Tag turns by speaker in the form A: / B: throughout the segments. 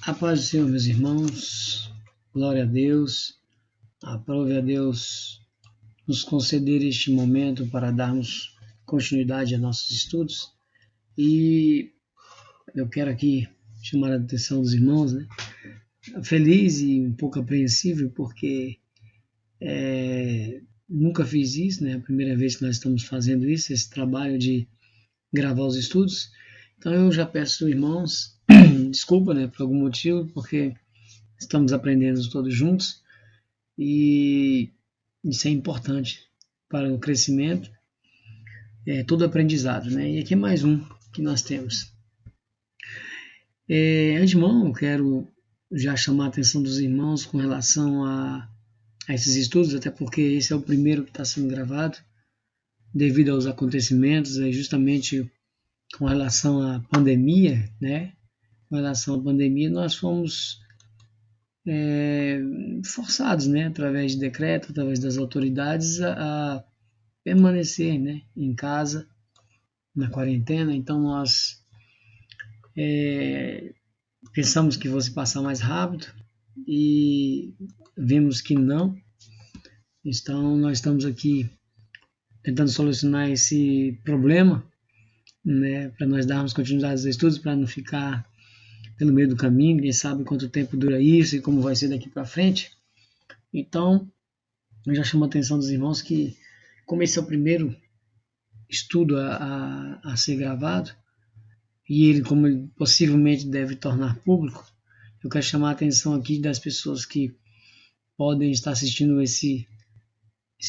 A: A paz do Senhor, meus irmãos, glória a Deus, aprove a Deus nos conceder este momento para darmos continuidade a nossos estudos. E eu quero aqui chamar a atenção dos irmãos, feliz e um pouco apreensivo, porque nunca fiz isso, né? É a primeira vez que nós estamos fazendo isso, esse trabalho de gravar os estudos. Então eu já peço aos irmãos desculpa, por algum motivo, porque estamos aprendendo todos juntos e isso é importante para o crescimento, todo aprendizado, E aqui é mais um que nós temos. Antemão, eu quero já chamar a atenção dos irmãos com relação a esses estudos, até porque esse é o primeiro que está sendo gravado, devido aos acontecimentos, justamente com relação à pandemia, Com relação à pandemia, nós fomos forçados, através de decreto, através das autoridades, a permanecer, em casa, na quarentena. Então nós pensamos que fosse passar mais rápido e vimos que não. Então nós estamos aqui tentando solucionar esse problema, para nós darmos continuidade aos estudos, para não ficar pelo meio do caminho. Quem sabe quanto tempo dura isso e como vai ser daqui para frente. Então eu já chamo a atenção dos irmãos que, como esse é o primeiro estudo a ser gravado, e ele, como ele possivelmente deve tornar público, eu quero chamar a atenção aqui das pessoas que podem estar assistindo esse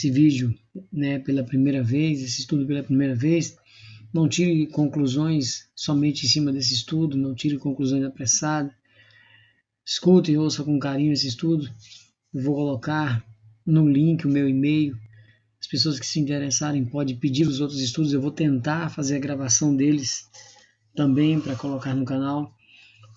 A: vídeo, pela primeira vez, esse estudo pela primeira vez. Não tire conclusões somente em cima desse estudo, não tire conclusões apressadas. Escute e ouça com carinho esse estudo. Eu vou colocar no link o meu e-mail. As pessoas que se interessarem podem pedir os outros estudos. Eu vou tentar fazer a gravação deles também para colocar no canal.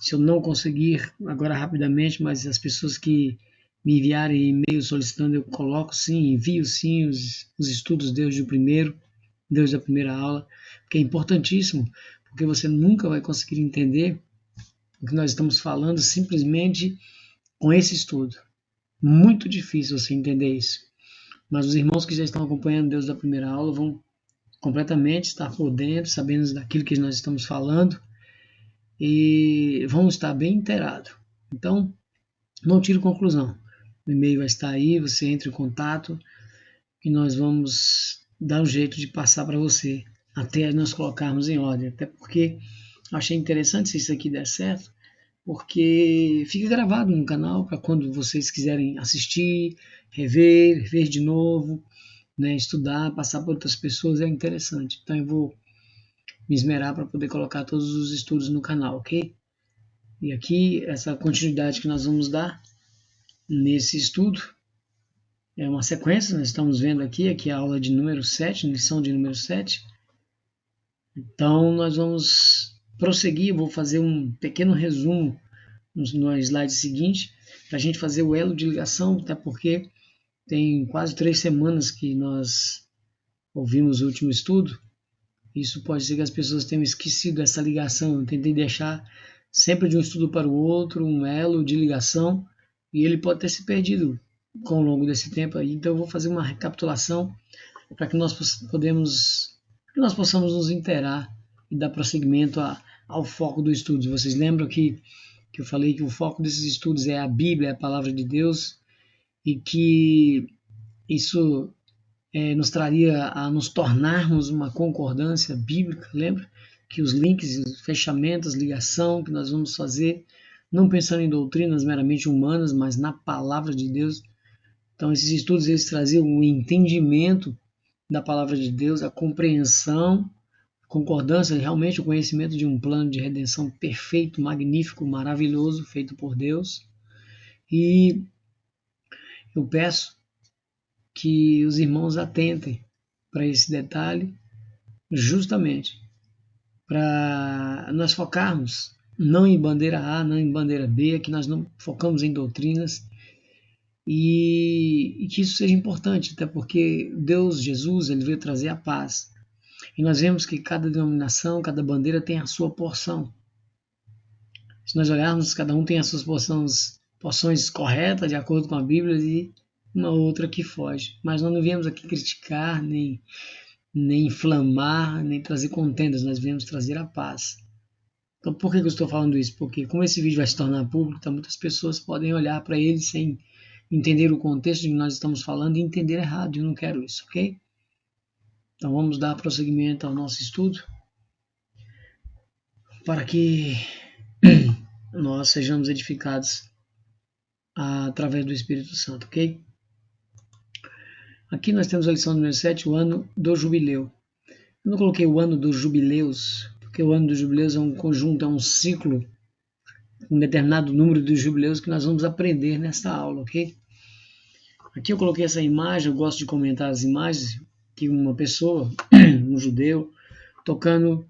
A: Se eu não conseguir agora rapidamente, mas as pessoas que me enviarem e-mail solicitando, eu coloco sim, envio sim os estudos desde a primeira aula, porque é importantíssimo, porque você nunca vai conseguir entender o que nós estamos falando simplesmente com esse estudo. Muito difícil você entender isso. Mas os irmãos que já estão acompanhando Deus da primeira aula vão completamente estar por dentro, sabendo daquilo que nós estamos falando e vão estar bem inteirados. Então, não tire conclusão. O e-mail vai estar aí, você entra em contato e nós vamos dar um jeito de passar para você até nós colocarmos em ordem. Até porque achei interessante se isso aqui der certo, porque fica gravado no canal para quando vocês quiserem assistir, ver de novo, estudar, passar para outras pessoas, é interessante. Então eu vou me esmerar para poder colocar todos os estudos no canal, ok? E aqui, essa continuidade que nós vamos dar nesse estudo é uma sequência. Nós estamos vendo aqui é a aula de número 7, lição de número 7. Então nós vamos prosseguir, eu vou fazer um pequeno resumo no slide seguinte, para a gente fazer o elo de ligação, até porque tem quase 3 semanas que nós ouvimos o último estudo. Isso pode ser que as pessoas tenham esquecido essa ligação. Eu tentei deixar sempre de um estudo para o outro um elo de ligação, e ele pode ter se perdido ao longo desse tempo aí. Então eu vou fazer uma recapitulação para que nós possamos nos inteirar e dar prosseguimento ao foco do estudo. Vocês lembram que eu falei que o foco desses estudos é a Bíblia, é a Palavra de Deus, e que isso nos traria a nos tornarmos uma concordância bíblica. Lembra que os links, os fechamentos, ligação que nós vamos fazer, não pensando em doutrinas meramente humanas, mas na Palavra de Deus. Então esses estudos eles traziam o entendimento da Palavra de Deus, a compreensão, concordância, realmente o conhecimento de um plano de redenção perfeito, magnífico, maravilhoso, feito por Deus. E eu peço que os irmãos atentem para esse detalhe, justamente para nós focarmos não em bandeira A, não em bandeira B, que nós não focamos em doutrinas, e que isso seja importante, até porque Deus, Jesus, ele veio trazer a paz. E nós vemos que cada denominação, cada bandeira tem a sua porção. Se nós olharmos, cada um tem as suas porções corretas, de acordo com a Bíblia, e uma outra que foge. Mas nós não viemos aqui criticar, nem inflamar, nem trazer contendas, nós viemos trazer a paz. Então, por que eu estou falando isso? Porque como esse vídeo vai se tornar público, então muitas pessoas podem olhar para ele sem entender o contexto de que nós estamos falando e entender errado. Eu não quero isso, ok? Então vamos dar prosseguimento ao nosso estudo para que nós sejamos edificados através do Espírito Santo, ok? Aqui nós temos a lição número 7, o ano do jubileu. Eu não coloquei o ano dos jubileus, porque o ano dos jubileus é um conjunto, é um ciclo, um determinado número de jubileus que nós vamos aprender nesta aula, ok? Aqui eu coloquei essa imagem, eu gosto de comentar as imagens, que uma pessoa, um judeu, tocando,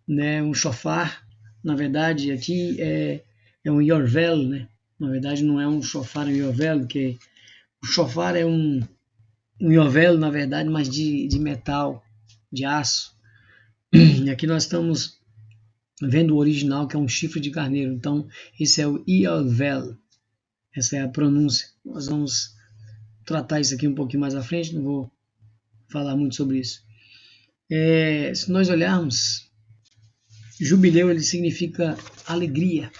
A: né, um shofar. Na verdade, aqui é um yorvel, né? Na verdade, não é um shofar, é um yorvel, porque o shofar é um yorvel, na verdade, mas de metal, de aço. E aqui nós estamos vendo o original, que é um chifre de carneiro. Então, esse é o yorvel. Essa é a pronúncia. Nós vamos tratar isso aqui um pouquinho mais à frente, não vou falar muito sobre isso. Se nós olharmos, jubileu ele significa alegria,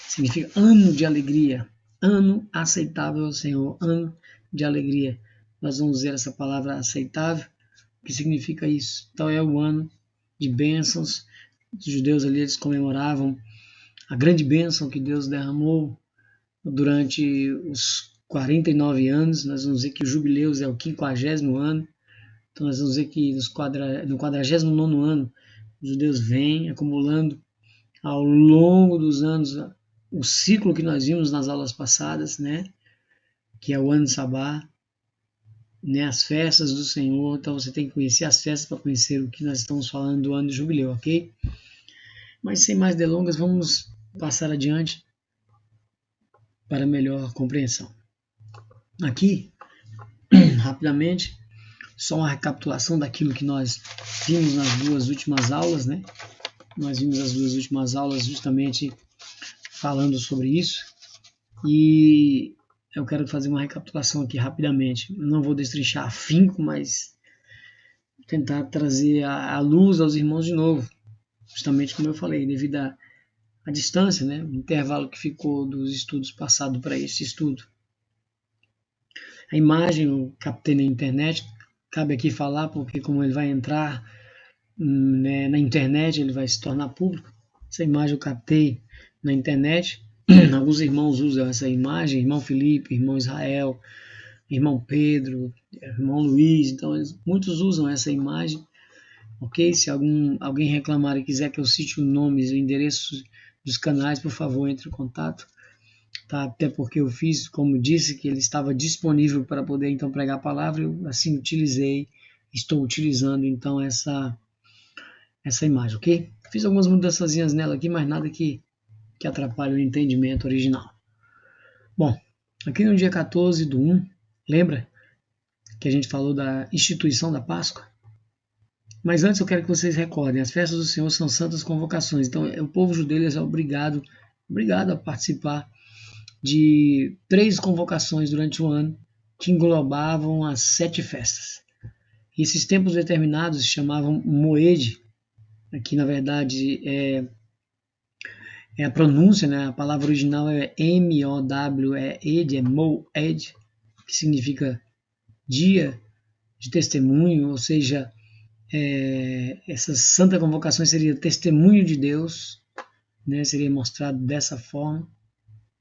A: significa ano de alegria, ano aceitável ao Senhor, ano de alegria. Nós vamos ver essa palavra aceitável, que significa isso. Então é o ano de bênçãos. Os judeus ali eles comemoravam a grande bênção que Deus derramou durante os 49 anos. Nós vamos ver que o jubileu é o 50º ano. Então nós vamos ver que no 49º ano, os judeus vêm acumulando ao longo dos anos o ciclo que nós vimos nas aulas passadas, né? Que é o ano de Sabá, né? As festas do Senhor. Então você tem que conhecer as festas para conhecer o que nós estamos falando do ano de jubileu, ok? Mas sem mais delongas, vamos passar adiante para melhor compreensão. Aqui, rapidamente, só uma recapitulação daquilo que nós vimos nas duas últimas aulas, né? Nós vimos as duas últimas aulas justamente falando sobre isso, e eu quero fazer uma recapitulação aqui rapidamente. Não vou destrinchar afinco, mas tentar trazer a luz aos irmãos de novo, justamente como eu falei, devido à distância, né? O intervalo que ficou dos estudos passados para esse estudo. A imagem eu captei na internet, cabe aqui falar, porque como ele vai entrar, né, na internet, ele vai se tornar público. Essa imagem eu captei na internet. Alguns irmãos usam essa imagem, irmão Felipe, irmão Israel, irmão Pedro, irmão Luiz. Então muitos usam essa imagem, ok? Se alguém reclamar e quiser que eu cite os nomes e o endereço dos canais, por favor, entre em contato. Tá? Até porque eu fiz, como disse, que ele estava disponível para poder então pregar a palavra, eu assim utilizei, estou utilizando então essa imagem, ok? Fiz algumas mudançazinhas nela aqui, mas nada que atrapalhe o entendimento original. Bom, aqui no dia 14/1, lembra que a gente falou da instituição da Páscoa? Mas antes eu quero que vocês recordem, as festas do Senhor são santas convocações, então o povo judeu é obrigado a participar de 3 convocações durante o ano, que englobavam as 7 festas. E esses tempos determinados se chamavam Moed, aqui na verdade é a pronúncia, né? A palavra original é M-O-W-E-D, é Moed, que significa dia de testemunho, ou seja, essas santas convocações seria testemunho de Deus, né? Seria mostrado dessa forma,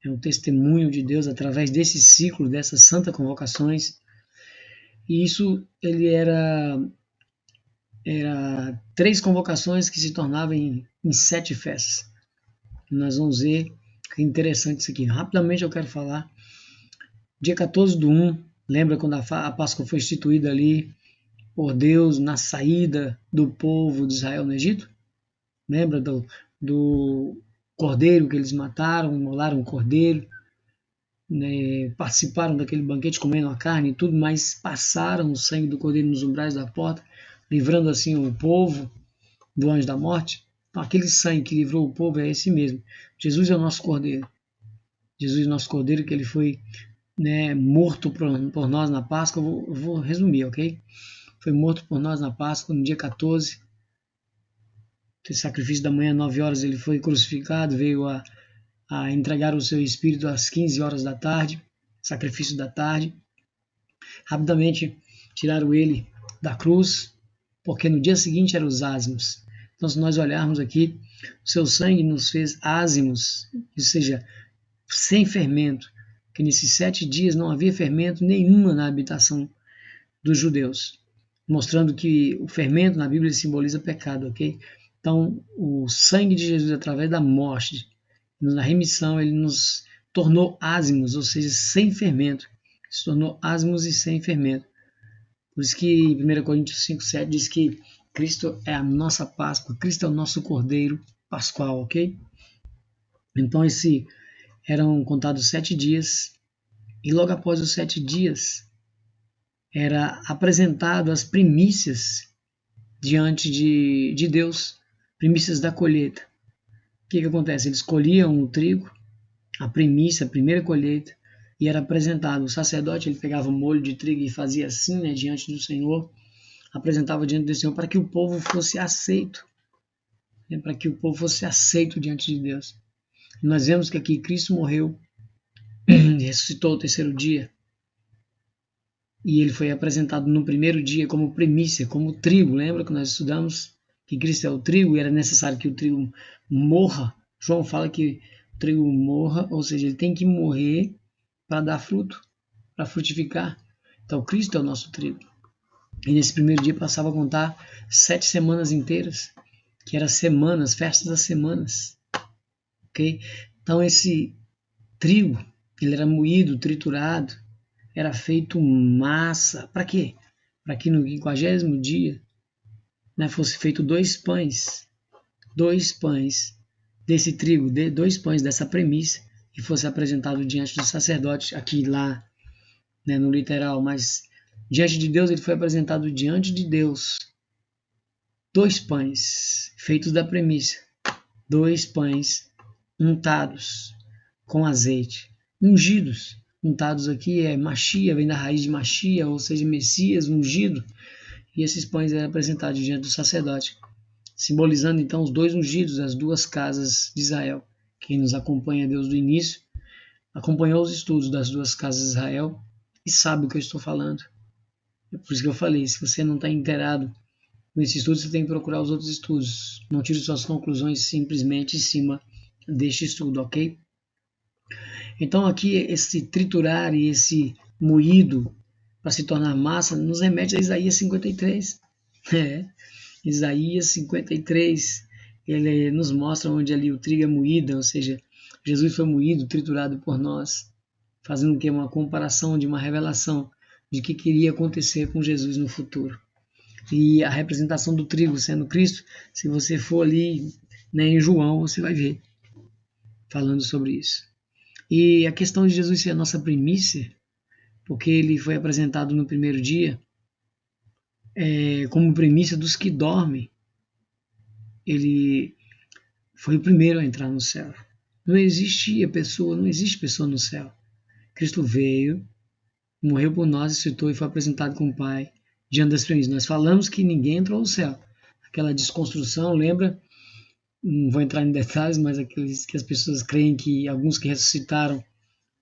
A: é um testemunho de Deus através desse ciclo, dessas santas convocações, e isso ele era 3 convocações que se tornavam em 7 festas. Nós vamos ver que é interessante isso aqui. Rapidamente eu quero falar. Dia 14/1, lembra quando a Páscoa foi instituída ali por Deus na saída do povo de Israel no Egito? Lembra do cordeiro que eles mataram, imolaram o cordeiro, né, participaram daquele banquete comendo a carne e tudo, mas passaram o sangue do cordeiro nos umbrais da porta, livrando assim o povo do anjo da morte? Então, aquele sangue que livrou o povo é esse mesmo. Jesus é o nosso Cordeiro. Jesus é o nosso Cordeiro, que ele foi, né, morto por nós na Páscoa. Eu vou resumir, ok? Foi morto por nós na Páscoa, no dia 14. O sacrifício da manhã, 9 horas, ele foi crucificado, veio a entregar o seu espírito às 15 horas da tarde, sacrifício da tarde. Rapidamente tiraram ele da cruz, porque no dia seguinte eram os ázimos. Então, se nós olharmos aqui, o seu sangue nos fez ázimos, ou seja, sem fermento, que nesses 7 dias não havia fermento nenhuma na habitação dos judeus, mostrando que o fermento na Bíblia simboliza pecado, ok? Então, o sangue de Jesus, através da morte, na remissão, ele nos tornou ázimos, ou seja, sem fermento. Se tornou ázimos e sem fermento. Por isso que 1 Coríntios 5,7 diz que Cristo é a nossa Páscoa, Cristo é o nosso Cordeiro Pascual, ok? Então, eram contados 7 dias, e logo após os 7 dias, era apresentado as primícias diante de Deus, primícias da colheita. O que acontece? Eles colhiam o trigo, a primícia, a primeira colheita, e era apresentado. O sacerdote, ele pegava o molho de trigo e fazia assim, né, diante do Senhor, apresentava diante do Senhor para que o povo fosse aceito, né, para que o povo fosse aceito diante de Deus. E nós vemos que aqui Cristo morreu, ressuscitou ao terceiro dia, e ele foi apresentado no primeiro dia como primícia, como trigo. Lembra que nós estudamos que Cristo é o trigo e era necessário que o trigo morra? João fala que o trigo morra, ou seja, ele tem que morrer para dar fruto, para frutificar. Então Cristo é o nosso trigo. E nesse primeiro dia passava a contar 7 semanas inteiras, que eram semanas, festas das semanas. Ok? Então esse trigo, ele era moído, triturado, era feito massa. Para quê? Para que no 50º dia, né, fosse feito 2 pães desse trigo, 2 pães dessa premissa, e fosse apresentado diante do sacerdote, aqui lá, né, no literal, mas diante de Deus, ele foi apresentado diante de Deus. 2 pães feitos da premissa, 2 pães untados com azeite, ungidos. Untados aqui é Machia, vem da raiz de Machia, ou seja, Messias ungido. E esses pães eram apresentados diante do sacerdote, simbolizando então os 2 ungidos, as 2 casas de Israel. Quem nos acompanha, Deus do início, acompanhou os estudos das 2 casas de Israel e sabe o que eu estou falando. É por isso que eu falei, se você não está inteirado com esse estudo, você tem que procurar os outros estudos. Não tire suas conclusões simplesmente em cima deste estudo, ok? Então aqui esse triturar e esse moído para se tornar massa nos remete a Isaías 53. Isaías 53, ele nos mostra onde ali o trigo é moído, ou seja, Jesus foi moído, triturado por nós, fazendo que uma comparação de uma revelação de que queria acontecer com Jesus no futuro. E a representação do trigo sendo Cristo, se você for ali, né, em João, você vai ver falando sobre isso. E a questão de Jesus ser a nossa primícia, porque ele foi apresentado no primeiro dia como primícia dos que dormem. Ele foi o primeiro a entrar no céu. Não existe pessoa no céu. Cristo veio, morreu por nós, ressuscitou e foi apresentado com o Pai diante das premissas. Nós falamos que ninguém entrou no céu. Aquela desconstrução, lembra? Não vou entrar em detalhes, mas aqueles que as pessoas creem que alguns que ressuscitaram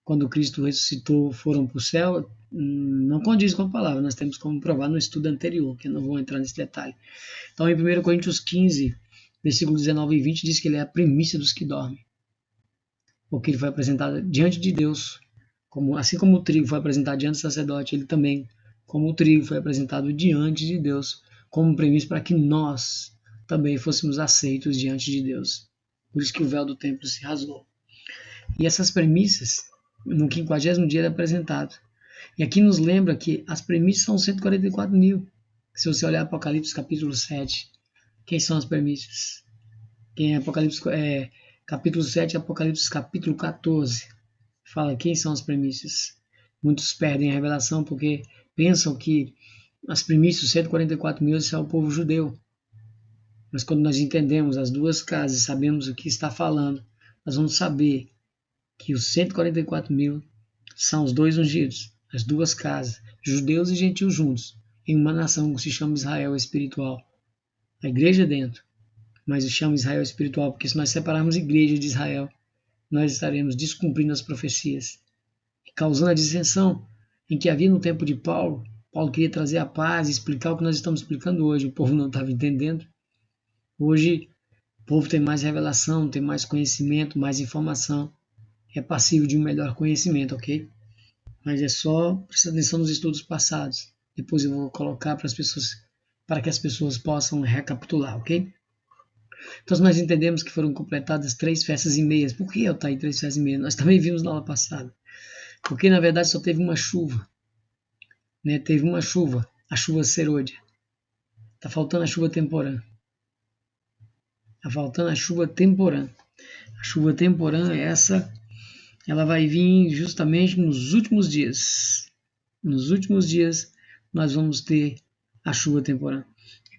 A: quando Cristo ressuscitou foram para o céu, não condiz com a palavra. Nós temos como provar no estudo anterior, que eu não vou entrar nesse detalhe. Então, em 1 Coríntios 15, versículo 19 e 20, diz que ele é a primícia dos que dormem. Porque ele foi apresentado diante de Deus, assim como o trigo foi apresentado diante do sacerdote, ele também, como o trigo, foi apresentado diante de Deus, como premissa para que nós também fôssemos aceitos diante de Deus. Por isso que o véu do templo se rasgou. E essas premissas, no 50º dia, era apresentado. E aqui nos lembra que as premissas são 144 mil. Se você olhar Apocalipse capítulo 7, quem são as premissas? Quem é Apocalipse capítulo 7 e Apocalipse capítulo 14. Fala quem são as premissas. Muitos perdem a revelação porque pensam que as premissas, 144 mil, isso é o povo judeu. Mas quando nós entendemos as duas casas e sabemos o que está falando, nós vamos saber que os 144 mil são os dois ungidos, as duas casas, judeus e gentios juntos, em uma nação que se chama Israel espiritual. A igreja dentro, mas se chama Israel espiritual, porque se nós separarmos a igreja de Israel, nós estaremos descumprindo as profecias, causando a dissensão em que havia no tempo de Paulo. Paulo queria trazer a paz e explicar o que nós estamos explicando hoje, o povo não estava entendendo. Hoje, o povo tem mais revelação, tem mais conhecimento, mais informação, é passível de um melhor conhecimento, ok? Mas é só prestar atenção nos estudos passados. Depois eu vou colocar para as pessoas, para que as pessoas possam recapitular, ok? Então nós entendemos que foram completadas 3 festas e meias. Por que, Altair, 3 festas e meias? Nós também vimos na aula passada. Porque na verdade só teve uma chuva. Né? Teve uma chuva, a chuva serôdia. Está faltando a chuva temporã. Está faltando a chuva temporã. A chuva temporã é essa, ela vai vir justamente nos últimos dias. Nos últimos dias nós vamos ter a chuva temporã.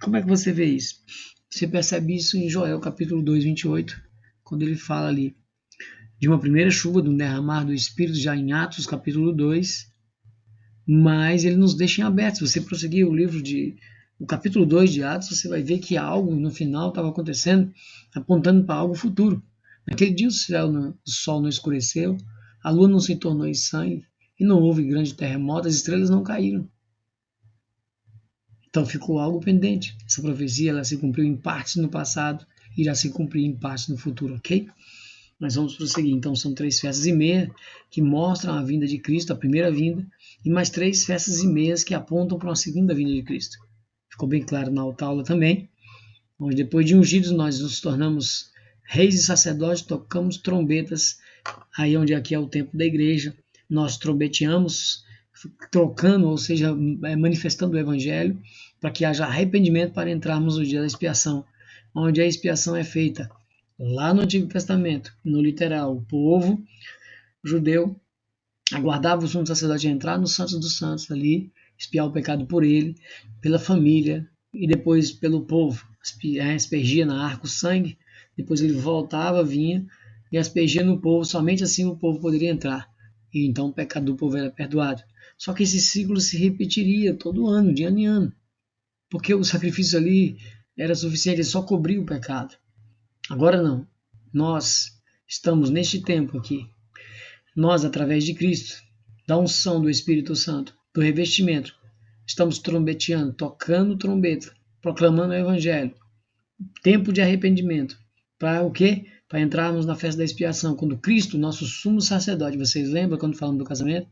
A: Como é que você vê isso? Você percebe isso em Joel capítulo 2, 28, quando ele fala ali de uma primeira chuva, do derramar do Espírito, já em Atos capítulo 2, mas ele nos deixa em aberto. Se você prosseguir o capítulo 2 de Atos, você vai ver que algo no final estava acontecendo, apontando para algo futuro. Naquele dia o sol não escureceu, a lua não se tornou em sangue, e não houve grande terremoto, as estrelas não caíram. Então ficou algo pendente. Essa profecia ela se cumpriu em partes no passado, irá se cumprir em partes no futuro, ok? Mas vamos prosseguir. Então são 3 festas e meia que mostram a vinda de Cristo, a primeira vinda, e mais 3 festas e meias que apontam para uma segunda vinda de Cristo. Ficou bem claro na outra aula também, onde depois de ungidos nós nos tornamos reis e sacerdotes, tocamos trombetas, aí onde aqui é o tempo da igreja, nós trombeteamos, trocando, ou seja, manifestando o evangelho, para que haja arrependimento para entrarmos no dia da expiação, onde a expiação é feita lá no Antigo Testamento, no literal, o povo judeu aguardava o sumo sacerdote entrar no Santos dos Santos ali, expiar o pecado por ele, pela família e depois pelo povo, aspergia na arca o sangue, depois ele voltava, vinha e aspergia no povo, somente assim o povo poderia entrar, e então o pecado do povo era perdoado. Só que esse ciclo se repetiria todo ano, de ano em ano, porque o sacrifício ali era suficiente, só cobrir o pecado. Agora não, nós estamos neste tempo aqui, nós através de Cristo, da unção do Espírito Santo, do revestimento, estamos trombeteando, tocando trombeta, proclamando o Evangelho, tempo de arrependimento, para o quê? Para entrarmos na festa da expiação, quando Cristo, nosso sumo sacerdote, vocês lembram quando falamos do casamento?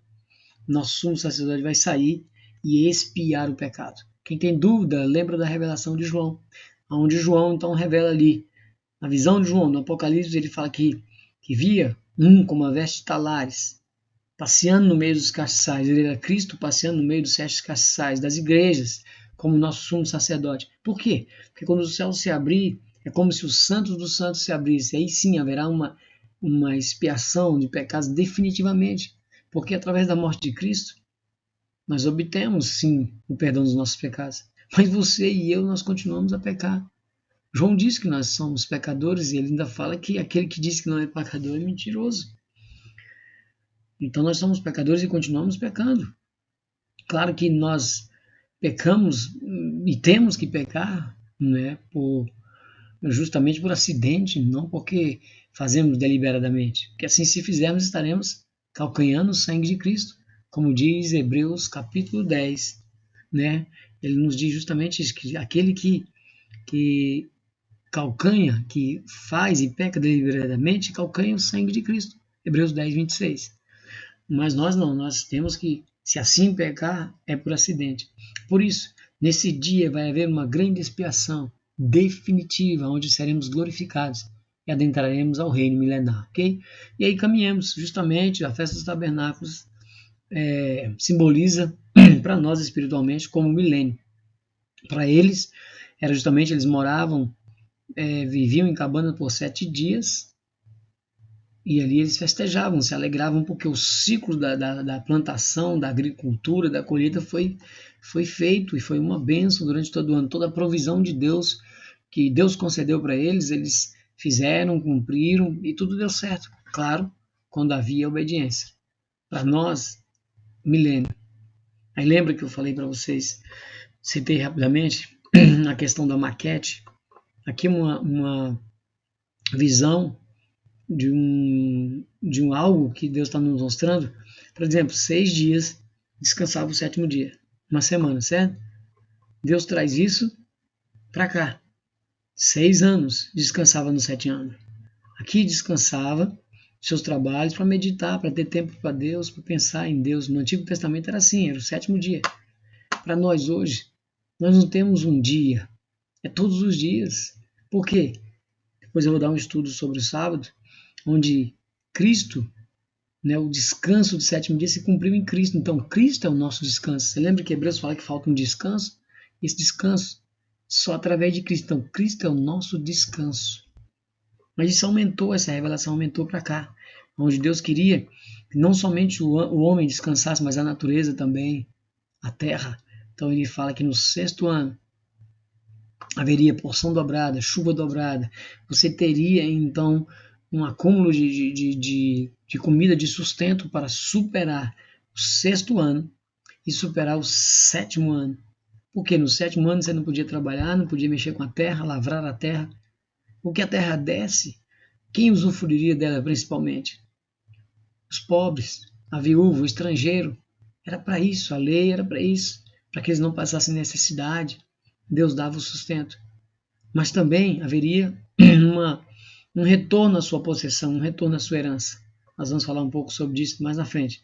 A: Nosso sumo sacerdote vai sair e expiar o pecado. Quem tem dúvida, lembra da revelação de João, onde João então revela ali, na visão de João, no Apocalipse, ele fala que via com uma veste de talares, passeando no meio dos castiçais. Ele era Cristo passeando no meio dos 7 castiçais, das igrejas, como nosso sumo sacerdote. Por quê? Porque quando o céu se abrir, é como se os santos dos santos se abrissem. Aí sim haverá uma expiação de pecados definitivamente. Porque através da morte de Cristo, nós obtemos sim o perdão dos nossos pecados. Mas você e eu, nós continuamos a pecar. João diz que nós somos pecadores e ele ainda fala que aquele que diz que não é pecador é mentiroso. Então nós somos pecadores e continuamos pecando. Claro que nós pecamos e temos que pecar, né, justamente por acidente, não porque fazemos deliberadamente. Porque assim, se fizermos, estaremos calcanhando o sangue de Cristo, como diz Hebreus capítulo 10. Né? Ele nos diz justamente isso, que aquele que calcanha, que faz e peca deliberadamente, calcanha o sangue de Cristo. Hebreus 10, 26. Mas nós não, nós temos que, se assim pecar, é por acidente. Por isso, nesse dia vai haver uma grande expiação definitiva, onde seremos glorificados e adentraremos ao reino milenar, ok? E aí caminhamos, justamente, a festa dos tabernáculos simboliza para nós espiritualmente como milênio. Para eles, era justamente, eles moravam, viviam em cabana por 7 dias, e ali eles festejavam, se alegravam, porque o ciclo da plantação, da agricultura, da colheita foi feito, e foi uma bênção durante todo o ano. Toda a provisão de Deus que Deus concedeu para eles, eles fizeram, cumpriram e tudo deu certo. Claro, quando havia obediência. Para nós, milênio. Aí lembra que eu falei para vocês, citei rapidamente a questão da maquete. Aqui uma visão de um algo que Deus está nos mostrando. Por exemplo, 6 dias, descansava o 7º dia. Uma semana, certo? Deus traz isso para cá. 6 anos descansava no 7º ano. Aqui descansava seus trabalhos para meditar, para ter tempo para Deus, para pensar em Deus. No Antigo Testamento era assim, era o 7º dia. Para nós hoje, nós não temos um dia, é todos os dias. Por quê? Depois eu vou dar um estudo sobre o sábado, onde Cristo, né, o descanso do 7º dia se cumpriu em Cristo. Então, Cristo é o nosso descanso. Você lembra que Hebreus fala que falta um descanso? Esse descanso só através de Cristo. Então, Cristo é o nosso descanso. Mas isso aumentou, essa revelação aumentou para cá, onde Deus queria que não somente o homem descansasse, mas a natureza também, a terra. Então ele fala que no 6º ano haveria porção dobrada, chuva dobrada. Você teria então um acúmulo de comida, de sustento para superar o 6º ano e superar o 7º ano. Porque no 7º ano você não podia trabalhar, não podia mexer com a terra, lavrar a terra. O que a terra desse, quem usufruiria dela principalmente? Os pobres, a viúva, o estrangeiro. Era para isso, a lei era para isso, para que eles não passassem necessidade. Deus dava o sustento. Mas também haveria um retorno à sua possessão, um retorno à sua herança. Nós vamos falar um pouco sobre isso mais na frente.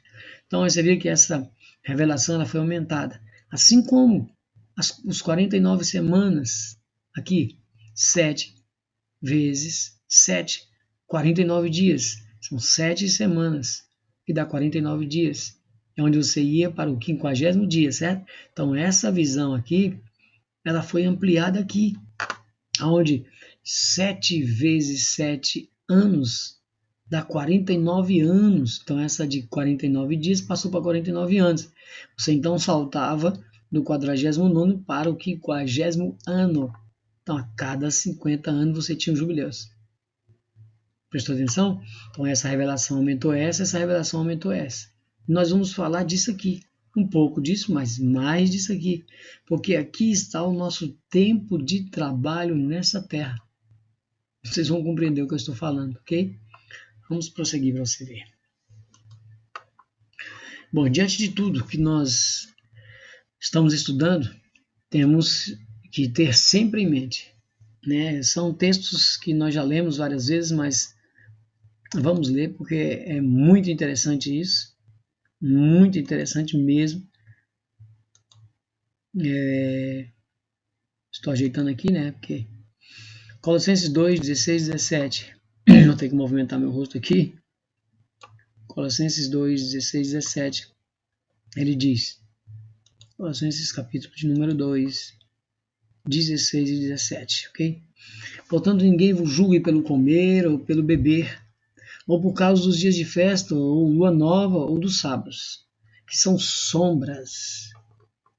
A: Então você vê que essa revelação ela foi aumentada. Assim como os 49 semanas, aqui, 7 vezes 7, 49 dias. São 7 semanas, que dá 49 dias. É onde você ia para o 50º dia, certo? Então essa visão aqui, ela foi ampliada aqui, onde 7 vezes 7 anos dá 49 anos. Então essa de 49 dias passou para 49 anos. Você então saltava do 49º para o 50º ano. Então, a cada 50 anos você tinha um jubileu. Prestou atenção? Então, essa revelação aumentou essa revelação aumentou essa. Nós vamos falar disso aqui. Um pouco disso, mas mais disso aqui. Porque aqui está o nosso tempo de trabalho nessa terra. Vocês vão compreender o que eu estou falando, ok? Vamos prosseguir para você ver. Bom, diante de tudo que nós estamos estudando, temos que ter sempre em mente, né? São textos que nós já lemos várias vezes, mas vamos ler porque é muito interessante isso, muito interessante mesmo. Estou ajeitando aqui, né? Porque Colossenses 2, 16, 17. Vou ter que movimentar meu rosto aqui. Colossenses 2, 16, 17. Ele diz, Colossenses capítulo de número 2, 16 e 17, ok? Portanto, ninguém vos julgue pelo comer ou pelo beber, ou por causa dos dias de festa, ou lua nova, ou dos sábados, que são sombras.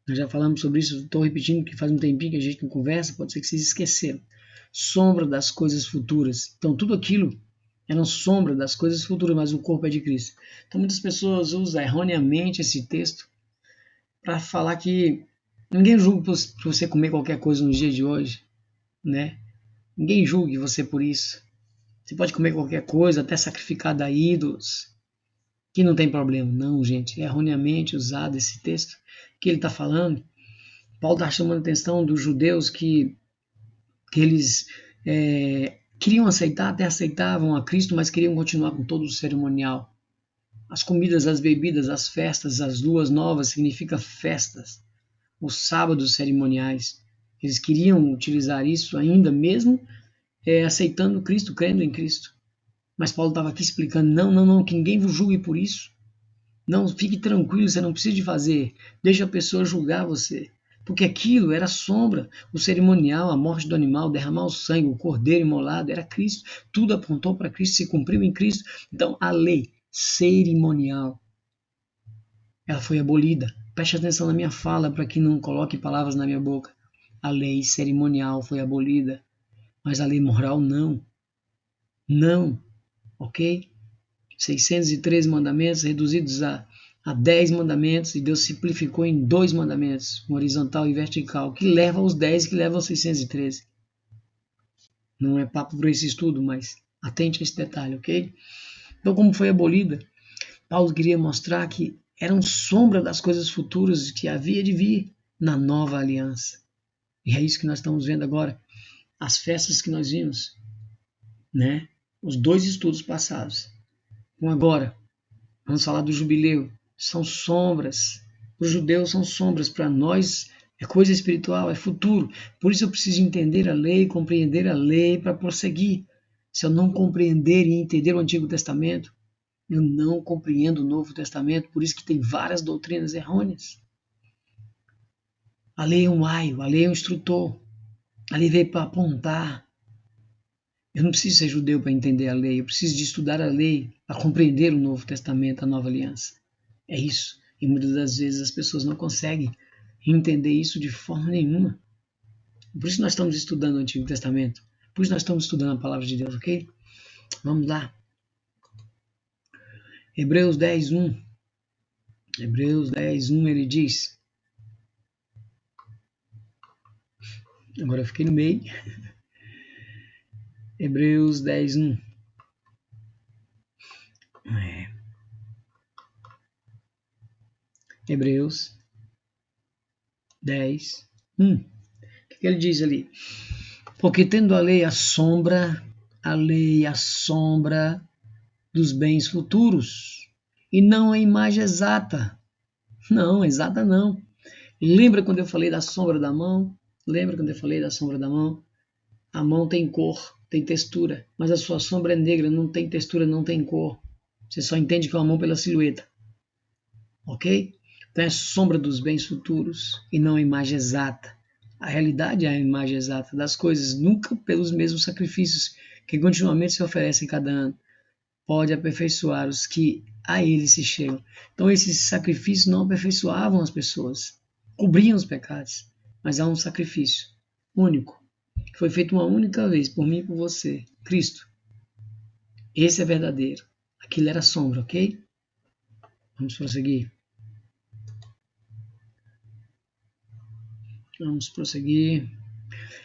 A: Nós já falamos sobre isso, estou repetindo que faz um tempinho que a gente não conversa, pode ser que vocês esqueceram. Sombra das coisas futuras. Então, tudo aquilo era sombra das coisas futuras, mas o corpo é de Cristo. Então, muitas pessoas usam erroneamente esse texto para falar que ninguém julga por você comer qualquer coisa nos dias de hoje, né? Ninguém julgue você por isso. Você pode comer qualquer coisa, até sacrificar a ídolos, que não tem problema. Não, gente, é erroneamente usado esse texto que ele está falando. Paulo está chamando a atenção dos judeus que eles queriam aceitar, até aceitavam a Cristo, mas queriam continuar com todo o cerimonial. As comidas, as bebidas, as festas, as luas novas significa festas. Os sábados cerimoniais. Eles queriam utilizar isso ainda mesmo aceitando Cristo, crendo em Cristo. Mas Paulo estava aqui explicando, não, que ninguém vos julgue por isso. Não, fique tranquilo, você não precisa de fazer. Deixa a pessoa julgar você. Porque aquilo era sombra, o cerimonial, a morte do animal, derramar o sangue, o cordeiro imolado, era Cristo. Tudo apontou para Cristo, se cumpriu em Cristo. Então, a lei cerimonial, ela foi abolida. Preste atenção na minha fala para que não coloque palavras na minha boca. A lei cerimonial foi abolida. mas a lei moral não. Não, ok? 613 mandamentos reduzidos a 10 mandamentos, e Deus simplificou em 2 mandamentos, um horizontal e vertical, que leva aos 10 e que leva aos 613. Não é papo para esse estudo, mas atente a esse detalhe, ok? Então, como foi abolida, Paulo queria mostrar que eram sombra das coisas futuras que havia de vir na nova aliança. E é isso que nós estamos vendo agora. As festas que nós vimos, né? Os 2 estudos passados. Então agora, vamos falar do jubileu. São sombras. Para os judeus são sombras. Para nós é coisa espiritual, é futuro. Por isso eu preciso entender a lei, compreender a lei para prosseguir. Se eu não compreender e entender o Antigo Testamento, eu não compreendo o Novo Testamento. Por isso que tem várias doutrinas errôneas. A lei é um aio, a lei é um instrutor. A lei veio para apontar. Eu não preciso ser judeu para entender a lei. Eu preciso de estudar a lei para compreender o Novo Testamento, a Nova Aliança. É isso. E muitas das vezes as pessoas não conseguem entender isso de forma nenhuma. Por isso nós estamos estudando o Antigo Testamento. Por isso nós estamos estudando a Palavra de Deus, ok? Vamos lá. Hebreus 10:1. Hebreus 10:1 ele diz. Agora eu fiquei no meio. Hebreus 10:1. Hebreus 10:1. O que ele diz ali? Porque tendo a lei a sombra dos bens futuros, e não a imagem exata. Não, exata não. Lembra quando eu falei da sombra da mão? Lembra quando eu falei da sombra da mão? A mão tem cor, tem textura, mas a sua sombra é negra, não tem textura, não tem cor. Você só entende que é uma mão pela silhueta. Ok? Então é sombra dos bens futuros e não a imagem exata. A realidade é a imagem exata das coisas, nunca pelos mesmos sacrifícios que continuamente se oferecem cada ano. Pode aperfeiçoar os que a ele se chegam. Então esses sacrifícios não aperfeiçoavam as pessoas, cobriam os pecados, mas há um sacrifício único, que foi feito uma única vez, por mim e por você, Cristo. Esse é verdadeiro. Aquilo era sombra, ok? Vamos prosseguir. Vamos prosseguir.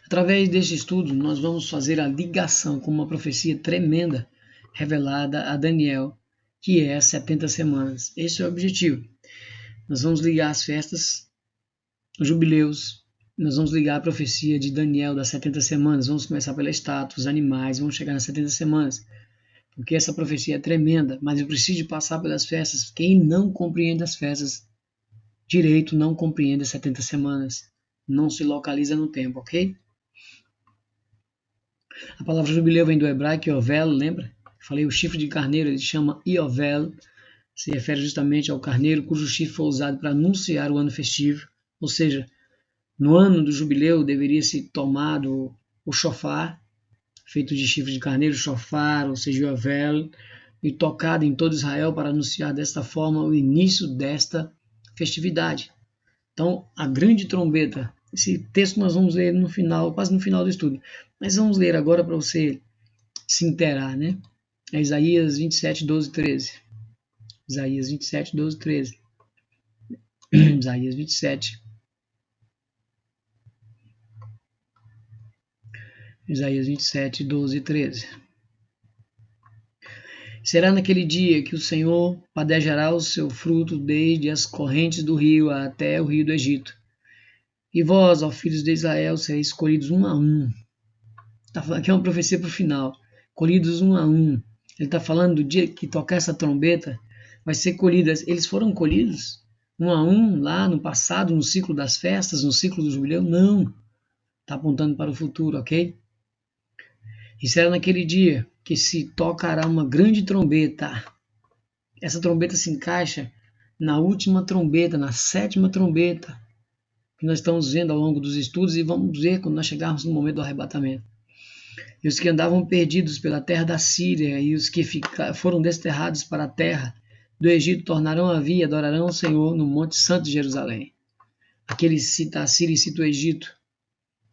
A: Através deste estudo, nós vamos fazer a ligação com uma profecia tremenda revelada a Daniel, que é 70 semanas. Esse é o objetivo. Nós vamos ligar as festas, os jubileus, nós vamos ligar a profecia de Daniel das 70 semanas. Vamos começar pela estátua, os animais, vamos chegar nas 70 semanas. Porque essa profecia é tremenda, mas eu preciso passar pelas festas. Quem não compreende as festas direito não compreende as 70 semanas. Não se localiza no tempo, ok? A palavra jubileu vem do hebraico Yovel, lembra? Eu falei o chifre de carneiro, ele chama Yovel, se refere justamente ao carneiro cujo chifre foi usado para anunciar o ano festivo, ou seja, no ano do jubileu deveria ser tomado o shofar, feito de chifre de carneiro, shofar, ou seja, Yovel, e tocado em todo Israel para anunciar desta forma o início desta festividade. Então, a grande trombeta, esse texto nós vamos ler no final, quase no final do estudo, mas vamos ler agora para você se inteirar, né? É Isaías 27, 12, 13. Isaías 27, 12, 13. Isaías 27. Isaías 27, 12 e 13. Será naquele dia que o Senhor padejará o seu fruto desde as correntes do rio até o rio do Egito. E vós, ó filhos de Israel, sereis escolhidos um a um. Aqui é uma profecia para o final. Colhidos um a um. Ele está falando do dia que tocar essa trombeta, vai ser colhidas. Eles foram colhidos um a um lá no passado, no ciclo das festas, no ciclo do jubileu? Não. Está apontando para o futuro, ok? E será naquele dia que se tocará uma grande trombeta. Essa trombeta se encaixa na última trombeta, na 7ª trombeta, que nós estamos vendo ao longo dos estudos e vamos ver quando nós chegarmos no momento do arrebatamento. E os que andavam perdidos pela terra da Síria e os que foram desterrados para a terra do Egito tornarão a vir e adorarão o Senhor no Monte Santo de Jerusalém. Aqui ele cita a Síria e cita o Egito.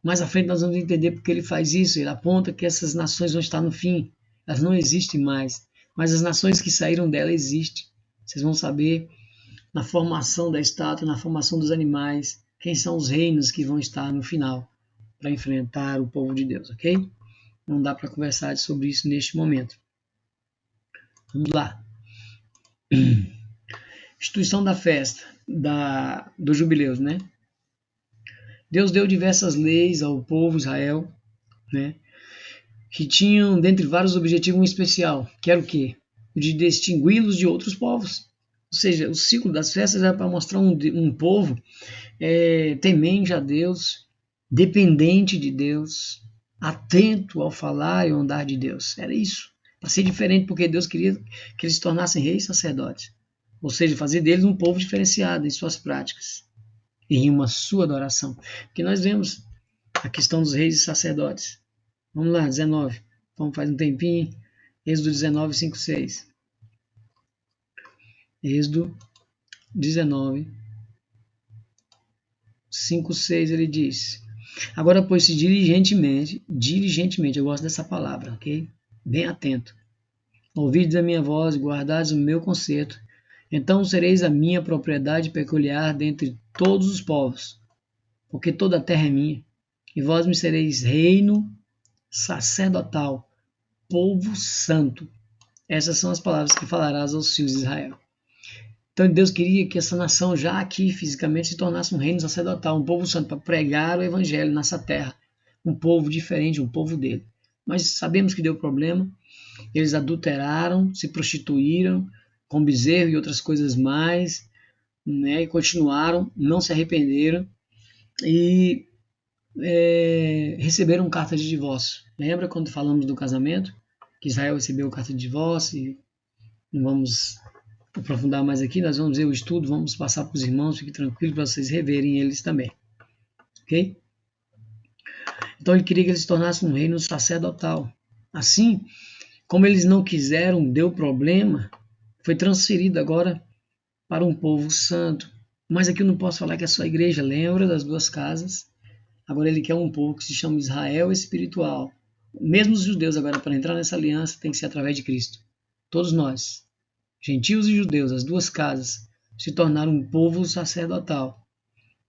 A: Mais à frente nós vamos entender porque ele faz isso. Ele aponta que essas nações vão estar no fim. Elas não existem mais. Mas as nações que saíram dela existem. Vocês vão saber na formação da estátua, na formação dos animais, quem são os reinos que vão estar no final para enfrentar o povo de Deus, ok? Não dá para conversar sobre isso neste momento. Vamos lá. Instituição da festa, dos jubileus, né? Deus deu diversas leis ao povo de Israel, né? Que tinham, dentre vários objetivos, um especial, que era o quê? O de distingui-los de outros povos. Ou seja, o ciclo das festas era para mostrar um povo temente a Deus, dependente de Deus, atento ao falar e ao andar de Deus. Era isso. Para ser diferente, porque Deus queria que eles se tornassem reis e sacerdotes. Ou seja, fazer deles um povo diferenciado em suas práticas e em uma sua adoração. Porque nós vemos a questão dos reis e sacerdotes. Vamos lá, 19. Vamos faz um tempinho. Êxodo 19, 5, 6. Êxodo 19, 5, 6, ele diz: agora, pois, se diligentemente, eu gosto dessa palavra, ok? Bem atento. Ouvides a minha voz, guardares o meu concerto, então sereis a minha propriedade peculiar dentre todos os povos, porque toda a terra é minha, e vós me sereis reino sacerdotal, povo santo. Essas são as palavras que falarás aos filhos de Israel. Então Deus queria que essa nação já aqui fisicamente se tornasse um reino sacerdotal, um povo santo, para pregar o evangelho nessa terra. Um povo diferente, um povo dele. Mas sabemos que deu problema. Eles adulteraram, se prostituíram com bezerro e outras coisas mais, né? E continuaram, não se arrependeram e receberam carta de divórcio. Lembra quando falamos do casamento? Que Israel recebeu carta de divórcio e não vamos aprofundar mais aqui, nós vamos ver o estudo, vamos passar para os irmãos, fiquem tranquilos para vocês reverem eles também. Ok? Então ele queria que eles se tornassem um reino sacerdotal. Assim, como eles não quiseram, deu problema, foi transferido agora para um povo santo. Mas aqui eu não posso falar que é só a igreja, lembra das duas casas? Agora ele quer um povo que se chama Israel espiritual. Mesmo os judeus agora, para entrar nessa aliança, tem que ser através de Cristo. Todos nós, gentios e judeus, as duas casas, se tornaram um povo sacerdotal.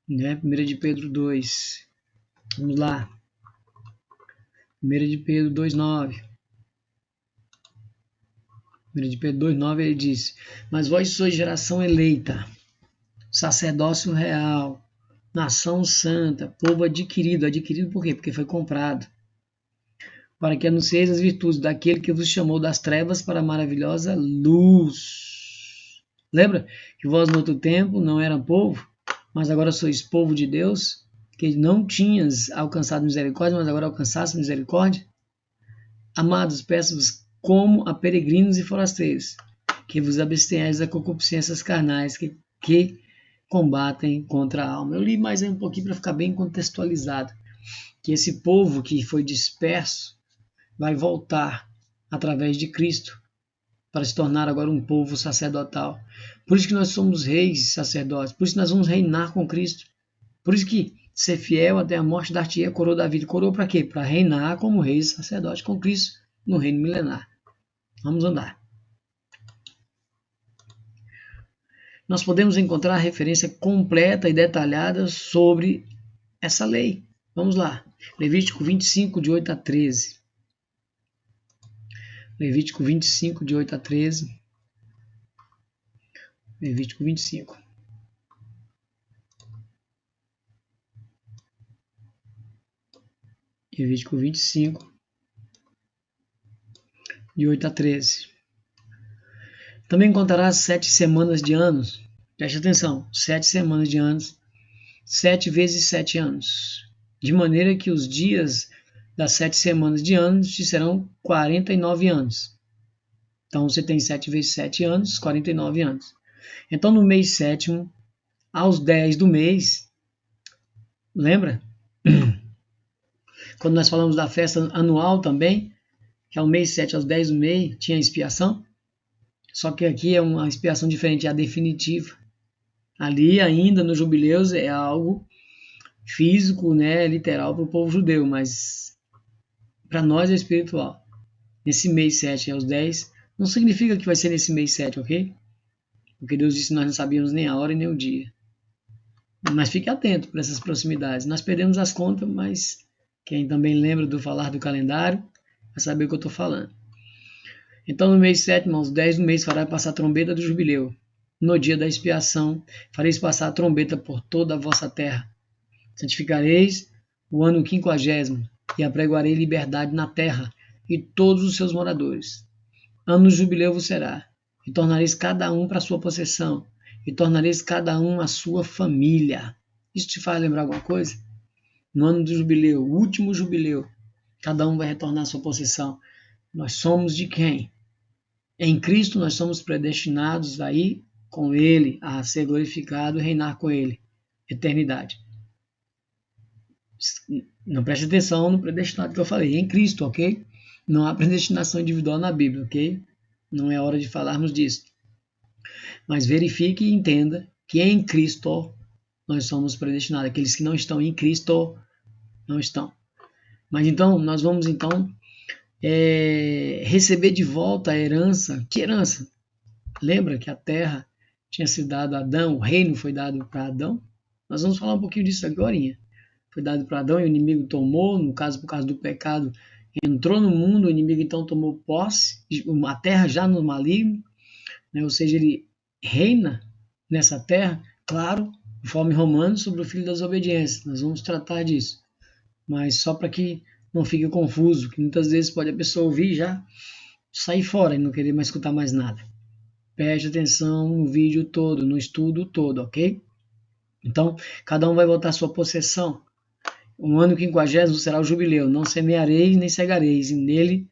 A: Né? 1 de Pedro 2. Vamos lá. 1 de Pedro 2,9. 1 de Pedro 2,9 ele diz: mas vós sois geração eleita, sacerdócio real, nação santa, povo adquirido. Adquirido por quê? Porque foi comprado. Para que anuncieis as virtudes daquele que vos chamou das trevas para a maravilhosa luz. Lembra que vós no outro tempo não eram povo, mas agora sois povo de Deus, que não tinhas alcançado misericórdia, mas agora alcançaste misericórdia? Amados, peço-vos como a peregrinos e forasteiros, que vos abstenhais das concupiscências carnais que combatem contra a alma. Eu li mais um pouquinho para ficar bem contextualizado, que esse povo que foi disperso vai voltar através de Cristo para se tornar agora um povo sacerdotal. Por isso que nós somos reis e sacerdotes, por isso que nós vamos reinar com Cristo. Por isso que ser fiel até a morte dar-te a coroa da vida. Coroa para quê? Para reinar como reis e sacerdotes com Cristo no reino milenar. Vamos andar. Nós podemos encontrar a referência completa e detalhada sobre essa lei. Vamos lá. Levítico 25, de 8 a 13. Levítico 25, de 8 a 13. Levítico 25. Levítico 25, de 8 a 13. Também contarás 7 semanas de anos. Preste atenção, 7 semanas de anos, 7 vezes 7 anos. De maneira que os dias das 7 semanas de anos te serão 49 anos. Então você tem 7 vezes 7 anos, 49 anos. Então no mês sétimo, aos 10 do mês, lembra? Quando nós falamos da festa anual também, que é o mês 7 aos 10 do mês, tinha expiação. Só que aqui é uma expiação diferente, é a definitiva. Ali ainda nos jubileus é algo físico, né, literal para o povo judeu, mas para nós é espiritual. Nesse mês 7 aos 10, não significa que vai ser nesse mês 7, ok? Porque Deus disse que nós não sabíamos nem a hora e nem o dia. Mas fique atento para essas proximidades. Nós perdemos as contas, mas quem também lembra do falar do calendário vai saber o que eu estou falando. Então, no mês 7, aos 10 do mês, fará passar a trombeta do jubileu. No dia da expiação, fareis passar a trombeta por toda a vossa terra. Santificareis o ano 50, e apregoarei liberdade na terra e todos os seus moradores. Ano de jubileu vos será, e tornareis cada um para a sua possessão, e tornareis cada um a sua família. Isso te faz lembrar alguma coisa? No ano do jubileu, o último jubileu, cada um vai retornar à sua possessão. Nós somos de quem? Em Cristo nós somos predestinados a ir com Ele, a ser glorificado e reinar com Ele. Eternidade. Não preste atenção no predestinado que eu falei. Em Cristo, ok? Não há predestinação individual na Bíblia, ok? Não é hora de falarmos disso. Mas verifique e entenda que em Cristo nós somos predestinados. Aqueles que não estão em Cristo não estão. Mas então, nós vamos receber de volta a herança. Que herança? Lembra que a terra tinha sido dada a Adão, o reino foi dado para Adão? Nós vamos falar um pouquinho disso agora. Foi dado para Adão e o inimigo tomou, no caso, por causa do pecado, entrou no mundo, o inimigo então tomou posse, a terra já no maligno, né? Ou seja, ele reina nessa terra, claro, conforme Romanos, sobre o filho das obediências. Nós vamos tratar disso, mas só para que não fique confuso, que muitas vezes pode a pessoa ouvir e já sair fora e não querer mais escutar mais nada. Preste atenção no vídeo todo, no estudo todo, ok? Então, cada um vai voltar à sua possessão. O ano 50 será o jubileu. Não semeareis, nem cegareis, e nele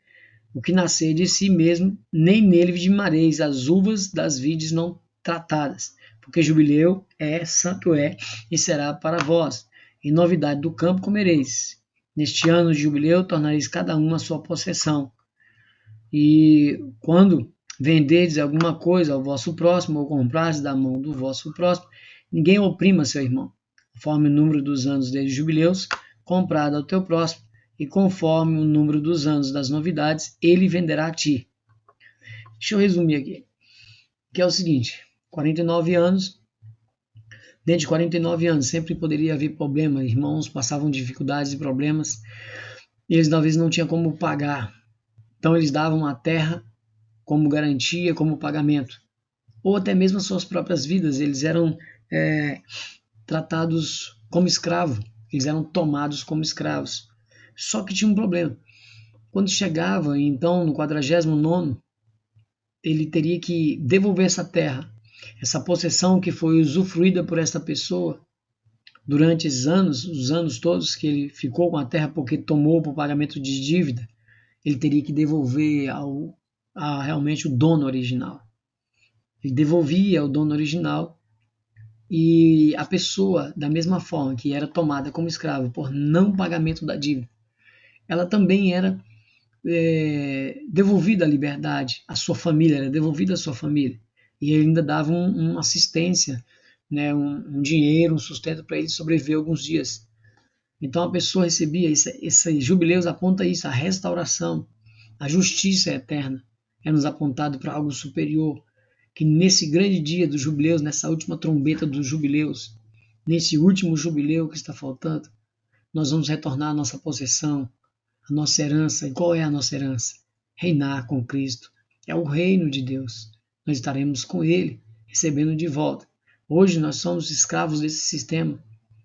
A: o que nascer de si mesmo, nem nele vidimareis as uvas das vides não tratadas. Porque jubileu santo e será para vós. E novidade do campo comereis. Neste ano de jubileu tornareis cada um a sua possessão. E quando venderdes alguma coisa ao vosso próximo, ou comprardes da mão do vosso próximo, ninguém oprima seu irmão. Conforme o número dos anos desde jubileus, comprado ao teu próximo, e conforme o número dos anos das novidades, ele venderá a ti. Deixa eu resumir aqui, que é o seguinte, 49 anos, dentro de 49 anos sempre poderia haver problema, irmãos passavam dificuldades e problemas, e eles talvez não tinham como pagar, então eles davam a terra como garantia, como pagamento, ou até mesmo as suas próprias vidas, eles eram tratados como escravo, eles eram tomados como escravos. Só que tinha um problema. Quando chegava, então, no 49º, ele teria que devolver essa terra, essa possessão que foi usufruída por esta pessoa durante esses anos, os anos todos que ele ficou com a terra porque tomou por pagamento de dívida, ele teria que devolver realmente o dono original. Ele devolvia ao dono original e a pessoa, da mesma forma que era tomada como escravo por não pagamento da dívida, ela também era devolvida a liberdade, a sua família, era devolvida à sua família. E ele ainda dava uma assistência, né, um dinheiro, um sustento para ele sobreviver alguns dias. Então a pessoa recebia, esse jubileus aponta isso, a restauração, a justiça eterna, é nos apontado para algo superior, que nesse grande dia dos jubileus, nessa última trombeta dos jubileus, nesse último jubileu que está faltando, nós vamos retornar à nossa possessão, a nossa herança. E qual é a nossa herança? Reinar com Cristo. É o reino de Deus. Nós estaremos com Ele, recebendo de volta. Hoje nós somos escravos desse sistema.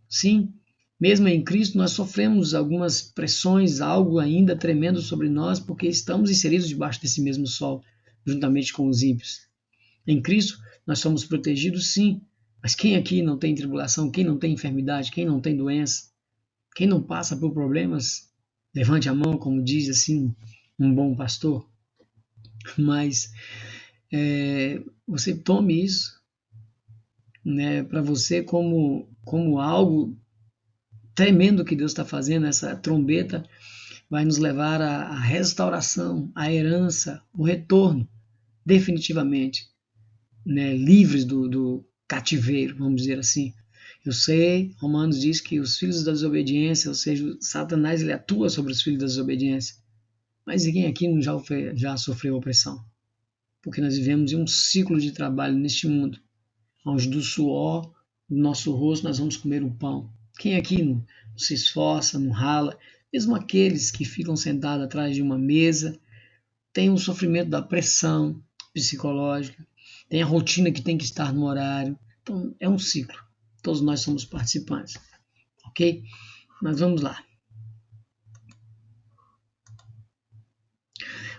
A: Sim, mesmo em Cristo nós sofremos algumas pressões, algo ainda tremendo sobre nós, porque estamos inseridos debaixo desse mesmo sol, juntamente com os ímpios. Em Cristo nós somos protegidos, sim, mas quem aqui não tem tribulação, quem não tem enfermidade, quem não tem doença, quem não passa por problemas, levante a mão, como diz assim um bom pastor. Mas você tome isso, né, para você como algo tremendo que Deus está fazendo. Essa trombeta vai nos levar à restauração, à herança, o retorno, definitivamente, né, livres do cativeiro, vamos dizer assim. Eu sei, Romanos diz que os filhos da desobediência, ou seja, Satanás ele atua sobre os filhos da desobediência. Mas ninguém aqui não já sofreu opressão? Porque nós vivemos em um ciclo de trabalho neste mundo, onde do suor do nosso rosto nós vamos comer o pão. Quem aqui não se esforça, não rala? Mesmo aqueles que ficam sentados atrás de uma mesa, tem o sofrimento da pressão psicológica, tem a rotina que tem que estar no horário. Então, é um ciclo. Todos nós somos participantes. Ok? Mas vamos lá.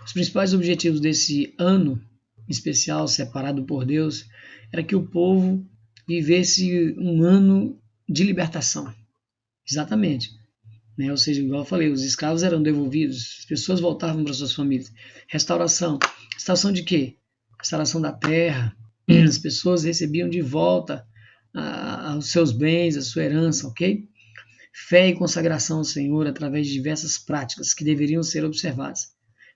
A: Os principais objetivos desse ano especial separado por Deus era que o povo vivesse um ano de libertação. Exatamente. Né? Ou seja, igual eu falei, os escravos eram devolvidos, as pessoas voltavam para suas famílias. Restauração. Restauração de quê? Restauração da terra. As pessoas recebiam de volta os seus bens, a sua herança, ok? Fé e consagração ao Senhor através de diversas práticas que deveriam ser observadas.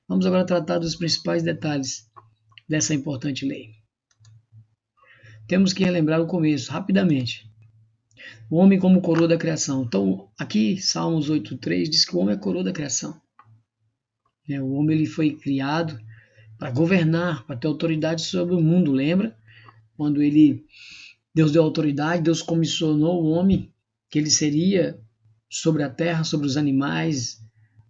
A: Vamos agora tratar dos principais detalhes dessa importante lei. Temos que relembrar o começo, rapidamente. O homem como coroa da criação. Então, aqui, Salmos 8.3 diz que o homem é a coroa da criação. O homem ele foi criado para governar, para ter autoridade sobre o mundo, lembra? Quando Deus deu autoridade, Deus comissionou o homem, que ele seria sobre a terra, sobre os animais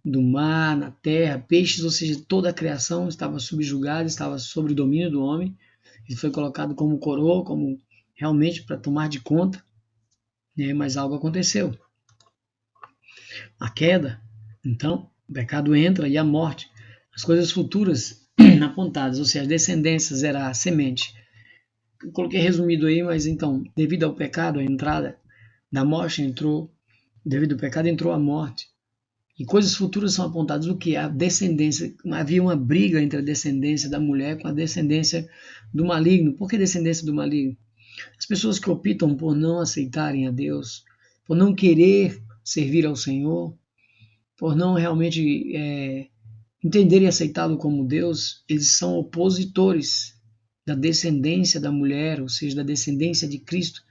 A: do mar, na terra, peixes, ou seja, toda a criação estava subjugada, estava sob o domínio do homem. Ele foi colocado como coroa, como realmente para tomar de conta, mas algo aconteceu. A queda, então, o pecado entra e a morte. As coisas futuras apontadas, ou seja, a descendência será a semente. Eu coloquei resumido aí, mas então, devido ao pecado, a entrada da morte entrou, devido ao pecado entrou a morte. E coisas futuras são apontadas o que? A descendência. Havia uma briga entre a descendência da mulher com a descendência do maligno. Por que descendência do maligno? As pessoas que optam por não aceitarem a Deus, por não querer servir ao Senhor, por não realmente entender e aceitá-lo como Deus, eles são opositores da descendência da mulher, ou seja, da descendência de Cristo,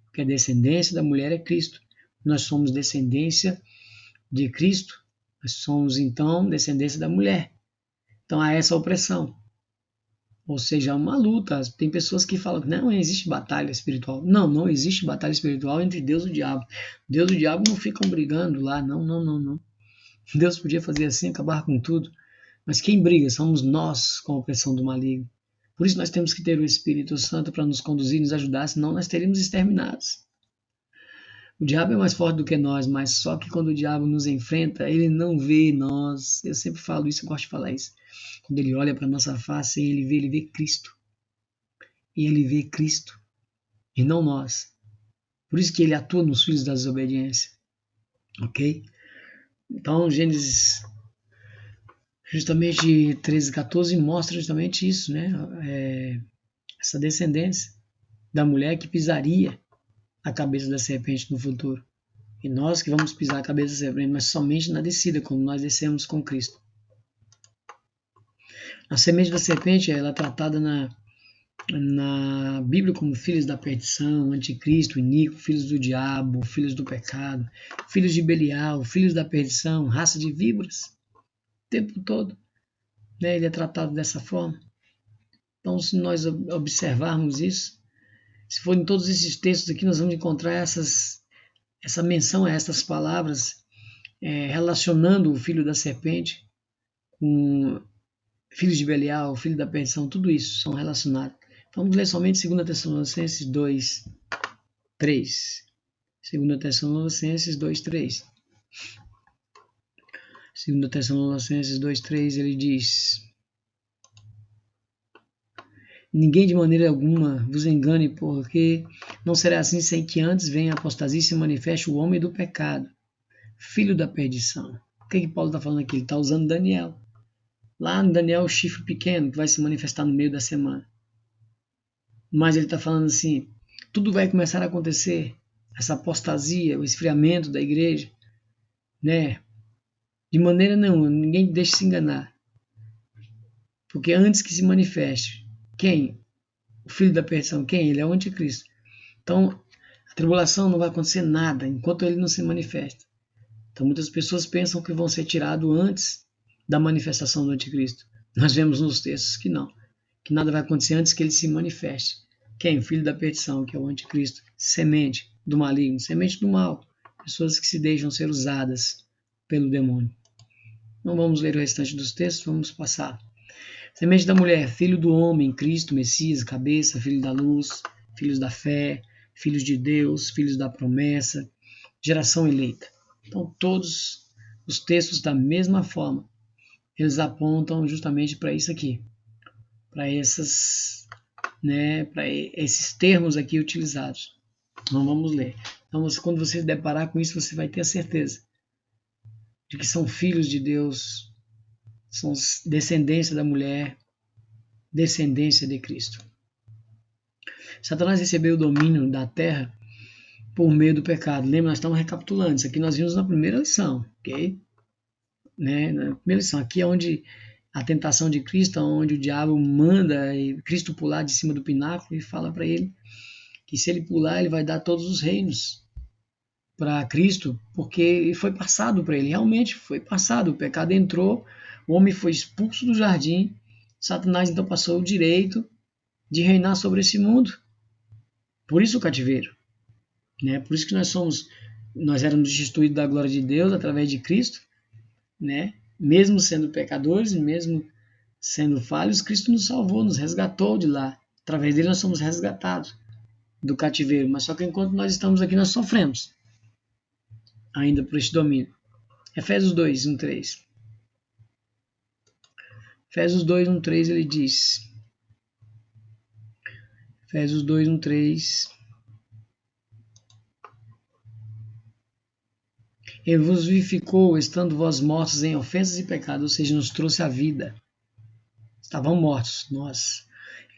A: porque a descendência da mulher é Cristo. Nós somos descendência de Cristo, nós somos então descendência da mulher. Então há essa opressão. Ou seja, há uma luta. Tem pessoas que falam que não existe batalha espiritual. Não, não existe batalha espiritual entre Deus e o diabo. Deus e o diabo não ficam brigando lá, não. Deus podia fazer assim, acabar com tudo. Mas quem briga somos nós com a opressão do maligno. Por isso nós temos que ter o Espírito Santo para nos conduzir, nos ajudar, senão nós teríamos exterminados. O diabo é mais forte do que nós, mas só que quando o diabo nos enfrenta, ele não vê nós. Eu sempre falo isso, eu gosto de falar isso. Quando ele olha para a nossa face, ele vê Cristo. E ele vê Cristo, e não nós. Por isso que ele atua nos filhos da desobediência. Ok? Então, Gênesis justamente 13:14 mostra justamente isso, né? Essa descendência da mulher que pisaria a cabeça da serpente no futuro. E nós que vamos pisar a cabeça da serpente, mas somente na descida, quando nós descemos com Cristo. A semente da serpente ela é tratada na Bíblia como filhos da perdição, anticristo, iníquo, filhos do diabo, filhos do pecado, filhos de Belial, filhos da perdição, raça de víboras. O tempo todo, né, ele é tratado dessa forma. Então, se nós observarmos isso, se for em todos esses textos aqui, nós vamos encontrar essa menção a essas palavras relacionando o filho da serpente com filhos de Belial, filho da perdição, tudo isso são relacionados. Vamos ler somente 2 Tessalonicenses 2:3. 2 Tessalonicenses 2:3. 2 Tessalonicenses 2:3 ele diz: ninguém de maneira alguma vos engane, porque não será assim sem que antes venha a apostasia e se manifeste o homem do pecado, filho da perdição. O que Paulo está falando aqui? Ele está usando Daniel. Lá no Daniel, o chifre pequeno que vai se manifestar no meio da semana. Mas ele está falando assim, tudo vai começar a acontecer, essa apostasia, o esfriamento da igreja, né? De maneira nenhuma, ninguém deixe se enganar. Porque antes que se manifeste, quem? O filho da perdição, quem? Ele é o anticristo. Então, Tribulação não vai acontecer nada enquanto ele não se manifesta. Então muitas pessoas pensam que vão ser tirados antes da manifestação do anticristo. Nós vemos nos textos que não, que nada vai acontecer antes que ele se manifeste. Quem? O filho da perdição, que é o anticristo, semente do maligno, semente do mal, pessoas que se deixam ser usadas pelo demônio. Não vamos ler o restante dos textos, vamos passar. Semente da mulher, filho do homem, Cristo, Messias, cabeça, filho da luz, filhos da fé, filhos de Deus, filhos da promessa, geração eleita. Então, todos os textos da mesma forma, eles apontam justamente para isso aqui, para esses termos aqui utilizados. Então, vamos ler. Então, quando você se deparar com isso, você vai ter a certeza de que são filhos de Deus, são descendência da mulher, descendência de Cristo. Satanás recebeu o domínio da terra por meio do pecado. Lembra, nós estamos recapitulando. Isso aqui nós vimos na primeira lição, ok? Na primeira lição. Aqui é onde a tentação de Cristo, onde o diabo manda Cristo pular de cima do pináculo e fala para ele que se ele pular, ele vai dar todos os reinos para Cristo, porque foi passado para ele. Realmente foi passado. O pecado entrou, o homem foi expulso do jardim, Satanás então passou o direito de reinar sobre esse mundo. Por isso o cativeiro. Né? Por isso que nós éramos destituídos da glória de Deus através de Cristo, né? Mesmo sendo pecadores, mesmo sendo falhos, Cristo nos salvou, nos resgatou de lá. Através dele nós somos resgatados do cativeiro, mas só que enquanto nós estamos aqui, nós sofremos ainda por este domínio. Efésios 2, 1, 3. Efésios 2, 1, 3, ele diz... Efésios 2, 1, 3... Ele vos vivificou, estando vós mortos em ofensas e pecados, ou seja, nos trouxe a vida. Estavam mortos, nós.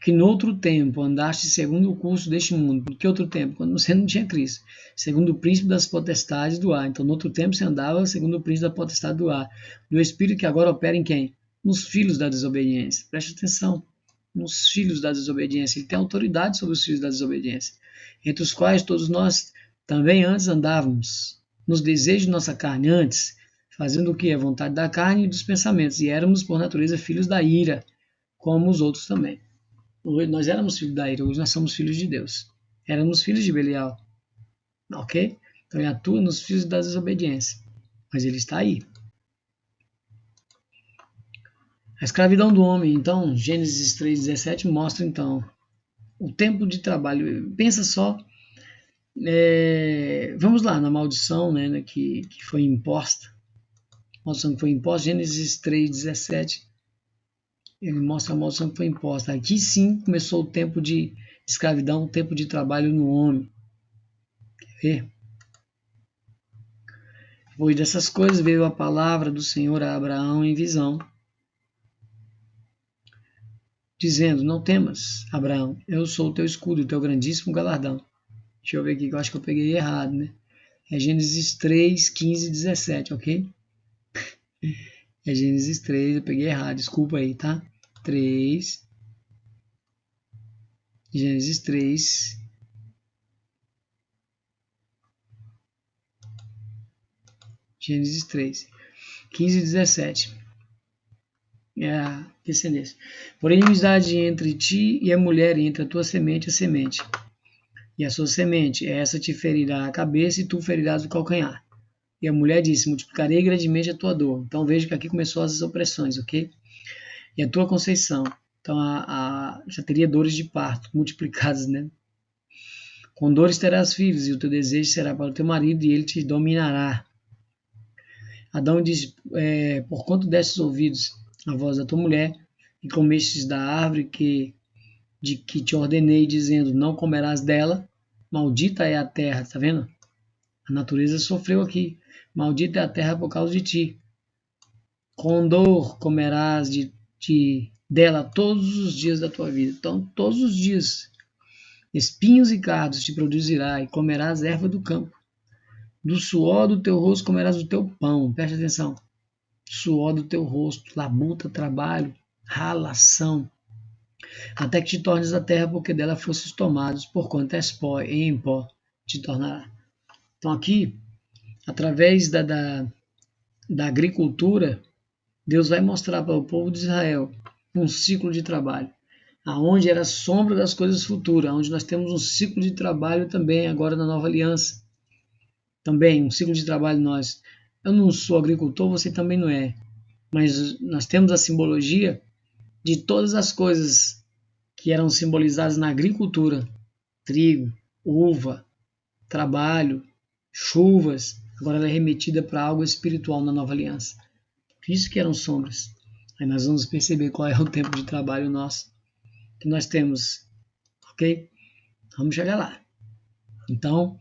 A: Que no outro tempo andaste segundo o curso deste mundo. Que outro tempo? Quando você não tinha Cristo. Segundo o príncipe das potestades do ar. Então, no outro tempo você andava segundo o príncipe da potestade do ar. Do Espírito que agora opera em quem? Nos filhos da desobediência. Preste atenção. Nos filhos da desobediência. Ele tem autoridade sobre os filhos da desobediência. Entre os quais todos nós também antes andávamos. Nos desejos de nossa carne antes. Fazendo o que? A vontade da carne e dos pensamentos. E éramos, por natureza, filhos da ira. Como os outros também. Nós éramos filhos da ira, hoje nós somos filhos de Deus. Éramos filhos de Belial. Ok? Então ele atua nos filhos da desobediência. Mas ele está aí. A escravidão do homem, então, Gênesis 3,17 mostra, então, o tempo de trabalho. Pensa só, vamos lá, na maldição, né, que foi imposta. A maldição que foi imposta, Gênesis 3,17. Ele mostra a maldição que foi imposta. Aqui sim começou o tempo de escravidão, o tempo de trabalho no homem. Quer ver? Depois dessas coisas veio a palavra do Senhor a Abraão em visão, dizendo: não temas, Abraão, eu sou o teu escudo, o teu grandíssimo galardão. Deixa eu ver aqui, que eu acho que eu peguei errado, né? É Gênesis 3, 15 e 17, ok? É Gênesis 3, eu peguei errado, desculpa aí, tá? 3, Gênesis 3, Gênesis 3, 15 e 17. É a descendência. Porém, inimizade entre ti e a mulher, e entre a tua semente e a semente. E a sua semente, essa te ferirá a cabeça e tu ferirás o calcanhar. E a mulher disse: multiplicarei grandemente a tua dor. Então veja que aqui começou as opressões, ok? E a tua conceição. Então já teria dores de parto multiplicadas, né? Com dores terás filhos, e o teu desejo será para o teu marido, e ele te dominará. Adão diz: por quanto destes ouvidos a voz da tua mulher, e comestes da árvore que te ordenei, dizendo: não comerás dela, maldita é a terra. Tá vendo? A natureza sofreu aqui. Maldita é a terra por causa de ti. Com dor comerás dela todos os dias da tua vida. Então, todos os dias, espinhos e cardos te produzirá, e comerás erva do campo. Do suor do teu rosto comerás o teu pão. Preste atenção. Suor do teu rosto, labuta, trabalho, ralação, até que te tornes a terra, porque dela fosses tomados, porquanto és pó, e em pó te tornará. Então aqui, através da agricultura, Deus vai mostrar para o povo de Israel um ciclo de trabalho, aonde era a sombra das coisas futuras, onde nós temos um ciclo de trabalho também agora na nova aliança. Também um ciclo de trabalho nós. Eu não sou agricultor, você também não é, mas nós temos a simbologia de todas as coisas que eram simbolizadas na agricultura: trigo, uva, trabalho, chuvas. Agora ela é remetida para algo espiritual na nova aliança. Isso que eram sombras. Aí nós vamos perceber qual é o tempo de trabalho nosso que nós temos, ok? Vamos chegar lá. Então,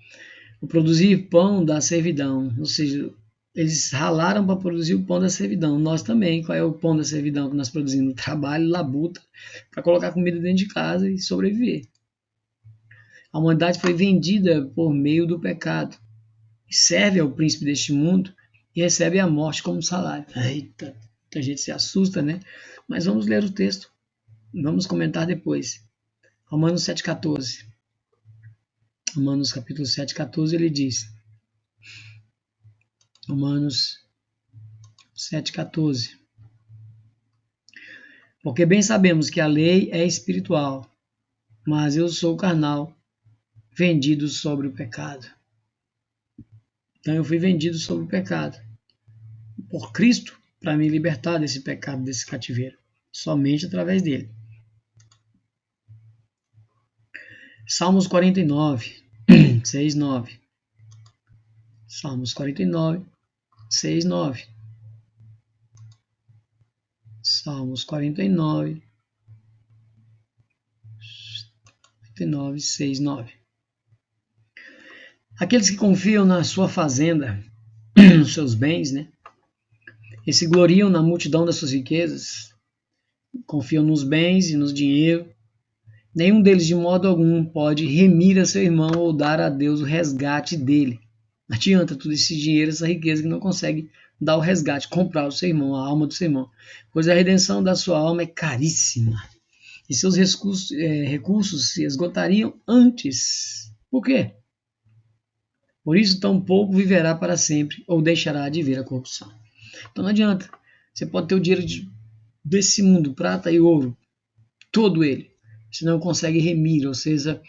A: o produzir pão da servidão, ou seja, eles ralaram para produzir o pão da servidão. Nós também, qual é o pão da servidão que nós produzimos? Trabalho, labuta, para colocar comida dentro de casa e sobreviver. A humanidade foi vendida por meio do pecado. Serve ao príncipe deste mundo e recebe a morte como salário. Eita, a gente se assusta, né? Mas vamos ler o texto. Vamos comentar depois. Romanos 7,14. Romanos capítulo 7,14 ele diz. Romanos 7,14. Porque bem sabemos que a lei é espiritual, mas eu sou carnal, vendido sobre o pecado. Então eu fui vendido sobre o pecado por Cristo para me libertar desse pecado, desse cativeiro, somente através dele. Salmos 49, 6, 9. Salmos 49, 6, 9. Salmos 49, 6, 9. Aqueles que confiam na sua fazenda, nos seus bens, né? E se gloriam na multidão das suas riquezas, confiam nos bens e nos dinheiro. Nenhum deles de modo algum pode remir a seu irmão ou dar a Deus o resgate dele. Não adianta todo esse dinheiro, essa riqueza que não consegue dar o resgate, comprar o seu irmão, a alma do seu irmão. Pois a redenção da sua alma é caríssima. E seus recursos se esgotariam antes. Por quê? Por isso tão pouco viverá para sempre ou deixará de ver a corrupção. Então não adianta. Você pode ter o dinheiro desse mundo, prata e ouro, todo ele. Você não consegue remir, ou seja,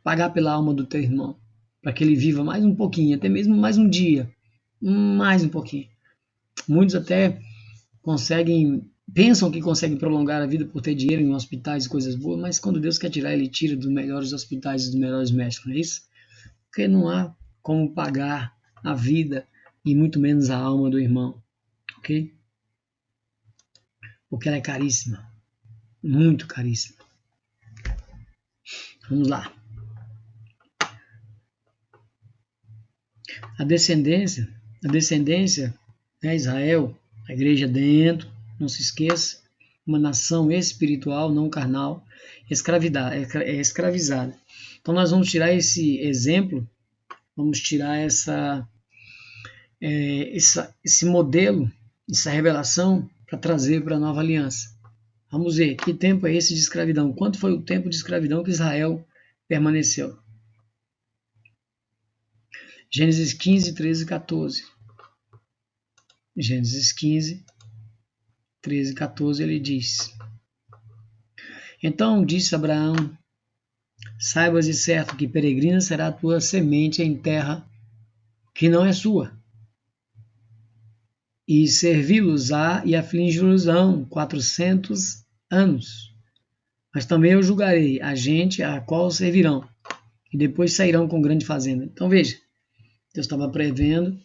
A: pagar pela alma do teu irmão, para que ele viva mais um pouquinho, até mesmo mais um dia, mais um pouquinho. Muitos até pensam que conseguem prolongar a vida por ter dinheiro em hospitais e coisas boas, mas quando Deus quer tirar, ele tira dos melhores hospitais e dos melhores médicos, não é isso? Porque não há como pagar a vida e muito menos a alma do irmão, ok? Porque ela é caríssima, muito caríssima. Vamos lá. A descendência, né, Israel, a igreja dentro, não se esqueça, uma nação espiritual, não carnal, escravizada. Então nós vamos tirar esse exemplo, vamos tirar esse modelo, essa revelação para trazer para a nova aliança. Vamos ver, que tempo é esse de escravidão? Quanto foi o tempo de escravidão que Israel permaneceu? Gênesis 15, 13 e 14. Gênesis 15, 13 e 14, ele diz: Então disse Abraão: Saibas de certo que peregrina será a tua semente em terra que não é sua, e servi-los-á e afligi-los-ão 400 anos. Mas também eu julgarei a gente a qual servirão, e depois sairão com grande fazenda. Então veja, Deus estava prevendo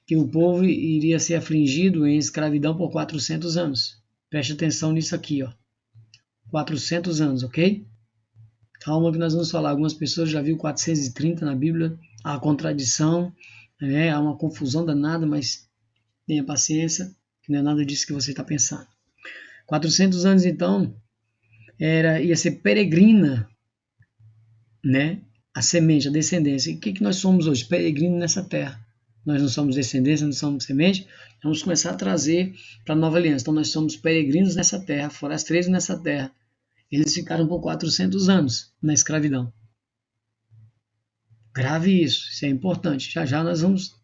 A: que o povo iria ser afligido em escravidão por 400 anos. Preste atenção nisso aqui, ó. 400 anos, ok? Calma que nós vamos falar. Algumas pessoas já viram 430 na Bíblia. Há contradição, né? Há uma confusão danada, mas tenha paciência, que não é nada disso que você está pensando. 400 anos, então, ia ser peregrina, né? A semente, a descendência. E o que nós somos hoje? Peregrinos nessa terra. Nós não somos descendência, não somos semente. Vamos começar a trazer para a nova aliança. Então nós somos peregrinos nessa terra, forasteiros nessa terra. Eles ficaram por 400 anos na escravidão. Grave isso é importante. Já já nós vamos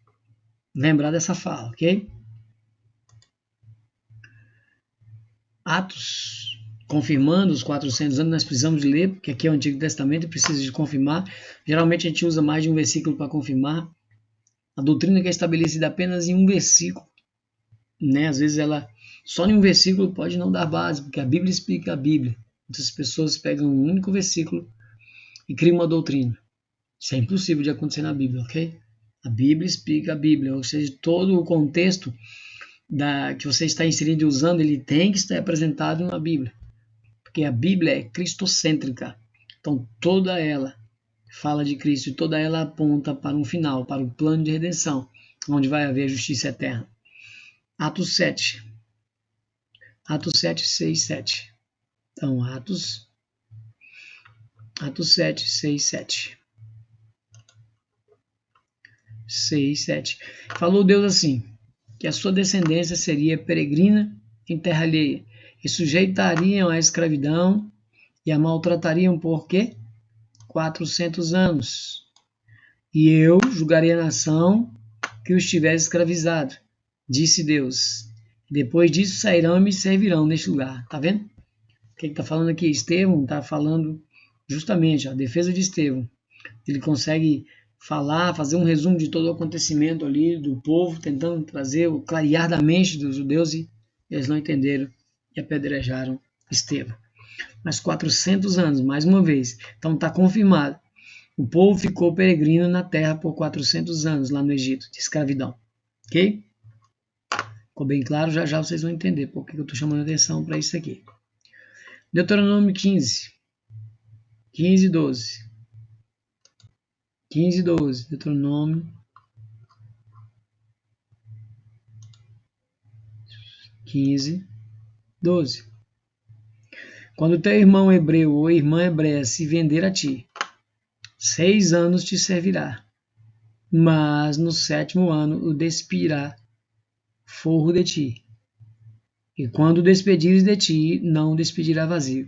A: lembrar dessa fala, ok? Atos, confirmando os 400 anos, nós precisamos de ler, porque aqui é o Antigo Testamento e precisa de confirmar. Geralmente a gente usa mais de um versículo para confirmar. A doutrina que é estabelecida apenas em um versículo, né? Às vezes ela só em um versículo pode não dar base, porque a Bíblia explica a Bíblia. Muitas pessoas pegam um único versículo e criam uma doutrina. Isso é impossível de acontecer na Bíblia, ok? A Bíblia explica a Bíblia, ou seja, todo o contexto que você está inserindo e usando, ele tem que estar apresentado na Bíblia. Porque a Bíblia é cristocêntrica. Então, toda ela fala de Cristo e toda ela aponta para um final, para o plano de redenção, onde vai haver a justiça eterna. Atos 7. Atos 7, 6, 7. Então, Atos 7, 6, 7. 6, 7. Falou Deus assim, que a sua descendência seria peregrina em terra alheia, e sujeitariam à escravidão e a maltratariam por quê? 400 anos. E eu julgarei a nação que os tivesse escravizado, disse Deus. Depois disso sairão e me servirão neste lugar. Tá vendo? O que está falando aqui? Estevão está falando justamente a defesa de Estevão. Ele consegue falar, fazer um resumo de todo o acontecimento ali do povo, tentando trazer o clarear da mente dos judeus, e eles não entenderam e apedrejaram Estevão. Mas 400 anos, mais uma vez. Então está confirmado. O povo ficou peregrino na terra por 400 anos, lá no Egito, de escravidão. Ok? Ficou bem claro? Já já vocês vão entender por que eu estou chamando a atenção para isso aqui. Deuteronômio 15. 15, 12. 15, 12. Deuteronômio 15, 12. Quando teu irmão hebreu ou irmã hebreia se vender a ti, 6 anos te servirá, mas no 7º ano o despirá forro de ti. E quando despedires de ti, não despedirá vazio.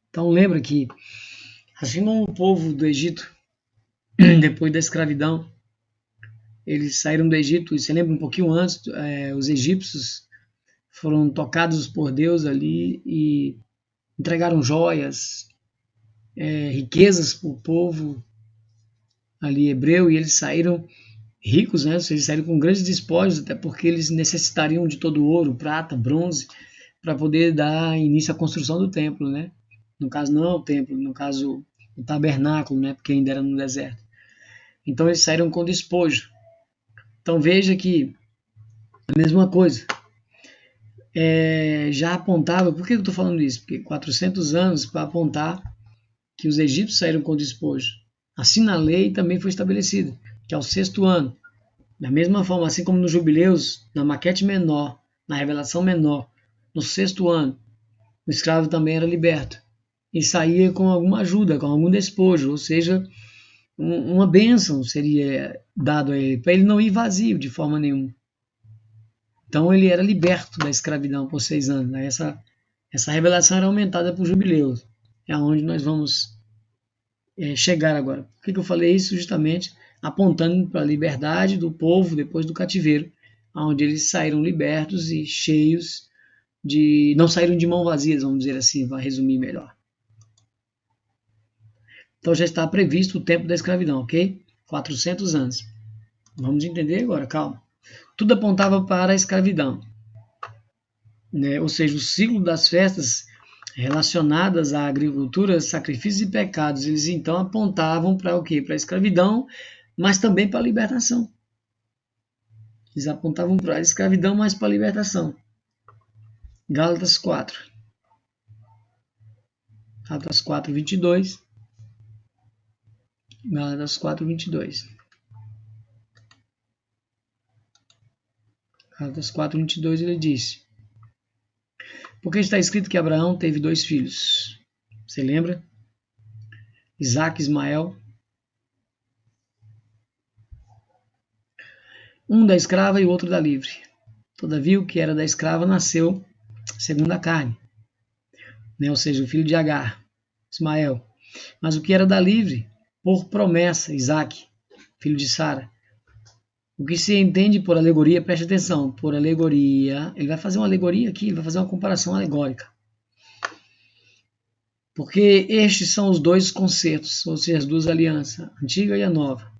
A: Então lembra que, assim como o povo do Egito, depois da escravidão, eles saíram do Egito, e você lembra um pouquinho antes, os egípcios foram tocados por Deus ali e entregaram joias, riquezas para o povo ali hebreu, e eles saíram ricos, né? Eles saíram com grandes despojos, até porque eles necessitariam de todo o ouro, prata, bronze, para poder dar início à construção do templo, né? No caso, não o templo, no caso, o tabernáculo, né? Porque ainda era no deserto. Então, eles saíram com despojo. Então, veja que a mesma coisa. Já apontava, por que eu estou falando isso? Porque 400 anos para apontar que os egípcios saíram com despojo. Assim, na lei também foi estabelecida, que é o 6º ano. Da mesma forma, assim como nos jubileus, na maquete menor, na revelação menor, no 6º ano, o escravo também era liberto e saía com alguma ajuda, com algum despojo, ou seja, uma bênção seria dado a ele, para ele não ir vazio de forma nenhuma. Então ele era liberto da escravidão por 6 anos. Né? Essa revelação era aumentada por jubileus. É onde nós vamos chegar agora. Por que eu falei isso? Justamente apontando para a liberdade do povo depois do cativeiro, onde eles saíram libertos e cheios de... não saíram de mãos vazias, vamos dizer assim, para resumir melhor. Então já está previsto o tempo da escravidão, ok? 400 anos. Vamos entender agora, calma. Tudo apontava para a escravidão, né? Ou seja, o ciclo das festas relacionadas à agricultura, sacrifícios e pecados, eles então apontavam para o quê? Para a escravidão, mas também para a libertação. Eles apontavam para a escravidão, mas para a libertação. Gálatas 4. Gálatas 4, 22. Gálatas 4, 22. Gálatas 4, 22, ele diz: porque está escrito que Abraão teve 2 filhos. Você lembra? Isaac e Ismael. Um da escrava e o outro da livre. Todavia, o que era da escrava nasceu segundo a carne, né? Ou seja, o filho de Agar, Ismael. Mas o que era da livre, por promessa, Isaac. filho de Sara. O que se entende por alegoria, preste atenção, por alegoria, ele vai fazer uma alegoria aqui, ele vai fazer uma comparação alegórica. Porque estes são os dois concertos, ou seja, as duas alianças, a antiga e a nova.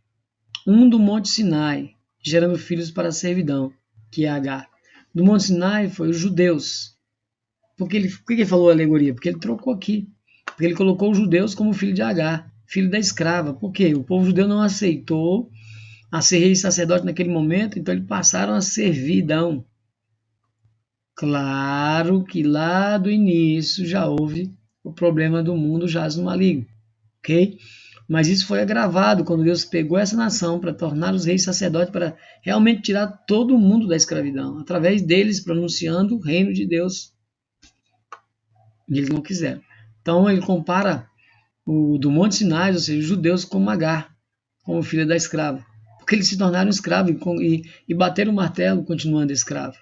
A: Um do Monte Sinai, gerando filhos para a servidão, que é Agar. Do Monte Sinai foi os judeus. Por que ele falou alegoria? Porque ele trocou aqui. Porque ele colocou os judeus como filho de Agar, filho da escrava. Por quê? O povo judeu não aceitou a ser rei e sacerdote naquele momento, então eles passaram a servidão. Claro que lá do início já houve o problema do mundo jaz no maligno, ok? Mas isso foi agravado quando Deus pegou essa nação para tornar os reis sacerdotes, para realmente tirar todo mundo da escravidão, através deles pronunciando o reino de Deus. E eles não quiseram. Então ele compara o do Monte Sinai, ou seja, os judeus, como Agar, como filha da escrava. Porque eles se tornaram escravos e bateram o martelo continuando escravo.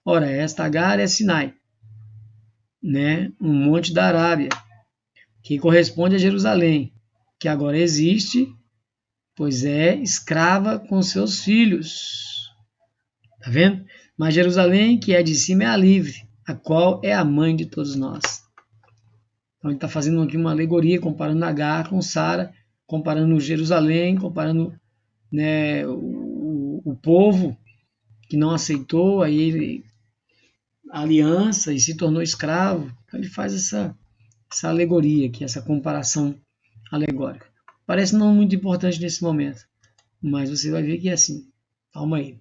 A: Ora, esta Agar é Sinai, né? Um monte da Arábia, que corresponde a Jerusalém, que agora existe, pois é escrava com seus filhos. Tá vendo? Mas Jerusalém, que é de cima, é a livre, a qual é a mãe de todos nós. Então ele está fazendo aqui uma alegoria, comparando Agar com Sara, comparando Jerusalém, comparando, né, o povo que não aceitou a aliança e se tornou escravo. Então ele faz essa alegoria aqui, essa comparação alegórica. Parece não muito importante nesse momento, mas você vai ver que é assim. Calma aí.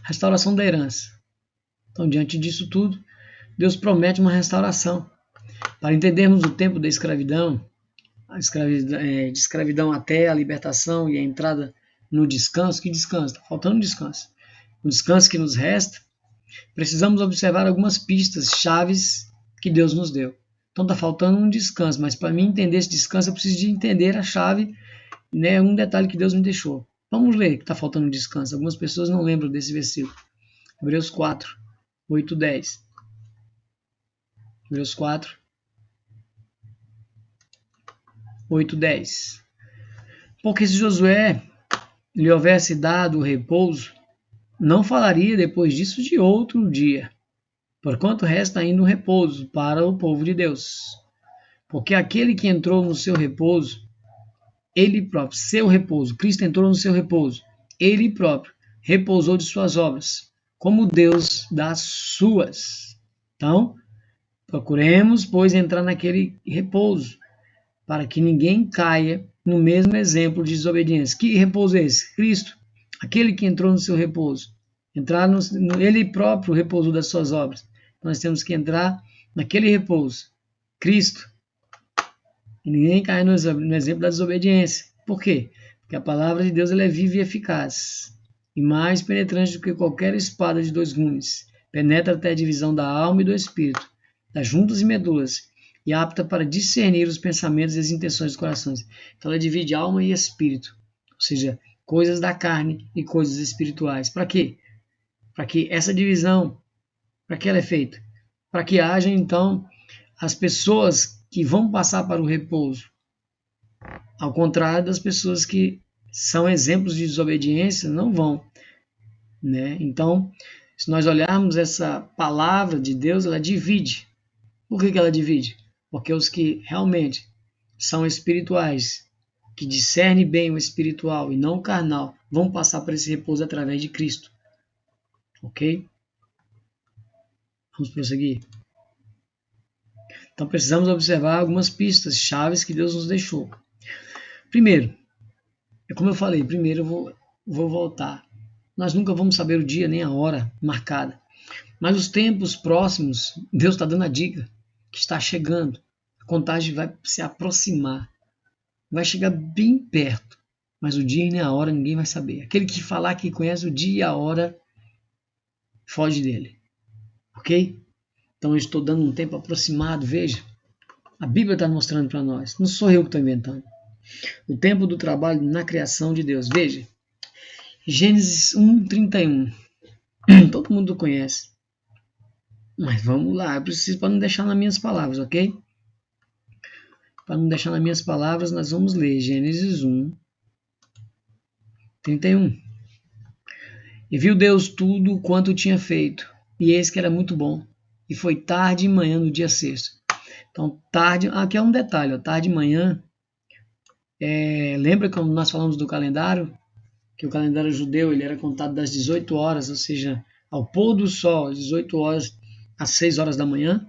A: Restauração da herança. Então, diante disso tudo, Deus promete uma restauração. Para entendermos o tempo da escravidão, de escravidão até a libertação e a entrada no descanso, que descanso? Está faltando descanso. O descanso que nos resta, precisamos observar algumas pistas, chaves que Deus nos deu. Então está faltando um descanso, mas para mim entender esse descanso eu preciso de entender a chave, né, um detalhe que Deus me deixou. Vamos ler que está faltando um descanso. Algumas pessoas não lembram desse versículo. Hebreus 4, 8, 10. Hebreus 4, 8, 10. Porque se Josué lhe houvesse dado o repouso, não falaria depois disso de outro dia, porquanto resta ainda um repouso para o povo de Deus. Porque aquele que entrou no seu repouso, ele próprio, seu repouso, Cristo entrou no seu repouso, ele próprio repousou de suas obras, como Deus das suas. Então, procuremos, pois, entrar naquele repouso, para que ninguém caia no mesmo exemplo de desobediência. Que repouso é esse? Cristo, aquele que entrou no seu repouso. Ele próprio repousou das suas obras. Nós temos que entrar naquele repouso. Cristo. E ninguém cai no exemplo da desobediência. Por quê? Porque a palavra de Deus ela é viva e eficaz, e mais penetrante do que qualquer espada de dois gumes. Penetra até a divisão da alma e do espírito, das juntas e medulas, e apta para discernir os pensamentos e as intenções dos corações. Então ela divide alma e espírito, ou seja, coisas da carne e coisas espirituais. Para quê? Para que essa divisão, para que ela é feita? Para que haja, então, as pessoas que vão passar para o repouso, ao contrário das pessoas que são exemplos de desobediência, não vão, né? Então, se nós olharmos essa palavra de Deus, ela divide. Por que ela divide? Porque os que realmente são espirituais, que discernem bem o espiritual e não o carnal, vão passar por esse repouso através de Cristo. Ok? Vamos prosseguir? Então precisamos observar algumas pistas, chaves que Deus nos deixou. Primeiro, como eu falei, primeiro eu vou voltar. Nós nunca vamos saber o dia nem a hora marcada. Mas os tempos próximos, Deus está dando a dica que está chegando. A contagem vai se aproximar. Vai chegar bem perto. Mas o dia e nem a hora ninguém vai saber. Aquele que falar que conhece o dia e a hora, foge dele. Ok? Então eu estou dando um tempo aproximado, veja. A Bíblia está mostrando para nós. Não sou eu que estou inventando. O tempo do trabalho na criação de Deus. Veja. Gênesis 1:31. Todo mundo conhece. Mas vamos lá. Eu preciso para não deixar nas minhas palavras, ok? para não deixar nas minhas palavras, nós vamos ler Gênesis 1, 31. E viu Deus tudo quanto tinha feito, e eis que era muito bom. E foi tarde e manhã no dia sexto. Então, tarde, aqui é um detalhe, ó, tarde e manhã. Lembra quando nós falamos do calendário? Que o calendário judeu ele era contado das 18 horas, ou seja, ao pôr do sol, às 18 horas, às 6 horas da manhã.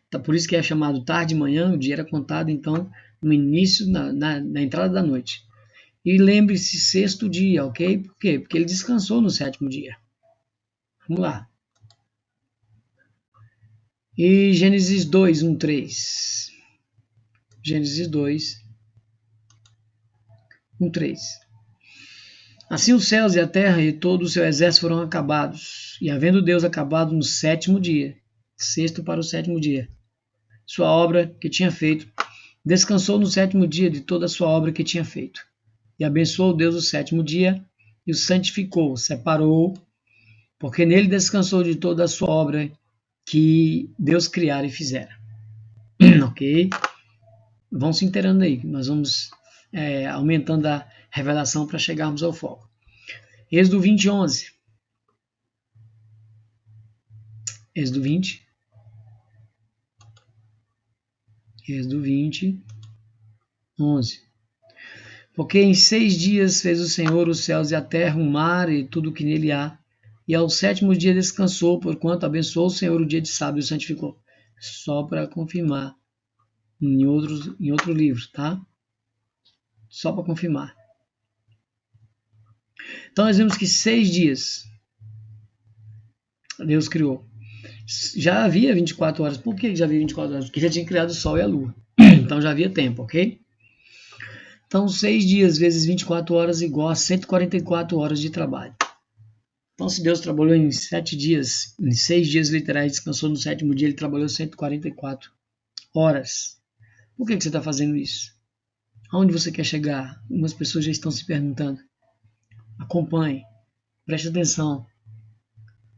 A: Então, por isso que é chamado tarde e manhã, o dia era contado, então, no início, na entrada da noite. E lembre-se, sexto dia, ok? Por quê? Porque ele descansou no sétimo dia. Vamos lá. E Gênesis 2, 1, 3. Gênesis 2, 1, 3. Assim os céus e a terra e todo o seu exército foram acabados, e havendo Deus acabado no sétimo dia, sexto para o sétimo dia, sua obra que tinha feito, descansou no sétimo dia de toda a sua obra que tinha feito. E abençoou Deus o sétimo dia, e o santificou, separou, porque nele descansou de toda a sua obra que Deus criara e fizera. Ok? Vão se inteirando aí, nós vamos aumentando a revelação para chegarmos ao foco. Êxodo 20, 11. Êxodo 20. Êxodo 20, 11. Porque em 6 dias fez o Senhor os céus e a terra, o mar e tudo o que nele há, e ao sétimo dia descansou, porquanto abençoou o Senhor o dia de sábado e o santificou. Só para confirmar em outro livro, tá? Só para confirmar. Então nós vemos que 6 dias Deus criou. Já havia 24 horas. Por que já havia 24 horas? Porque já tinha criado o Sol e a Lua. Então já havia tempo, ok? Então 6 dias vezes 24 horas igual a 144 horas de trabalho. Então se Deus trabalhou em 7 dias, em 6 dias literais, descansou no sétimo dia, ele trabalhou 144 horas. Por que você está fazendo isso? Aonde você quer chegar? Algumas pessoas já estão se perguntando. Acompanhe, preste atenção,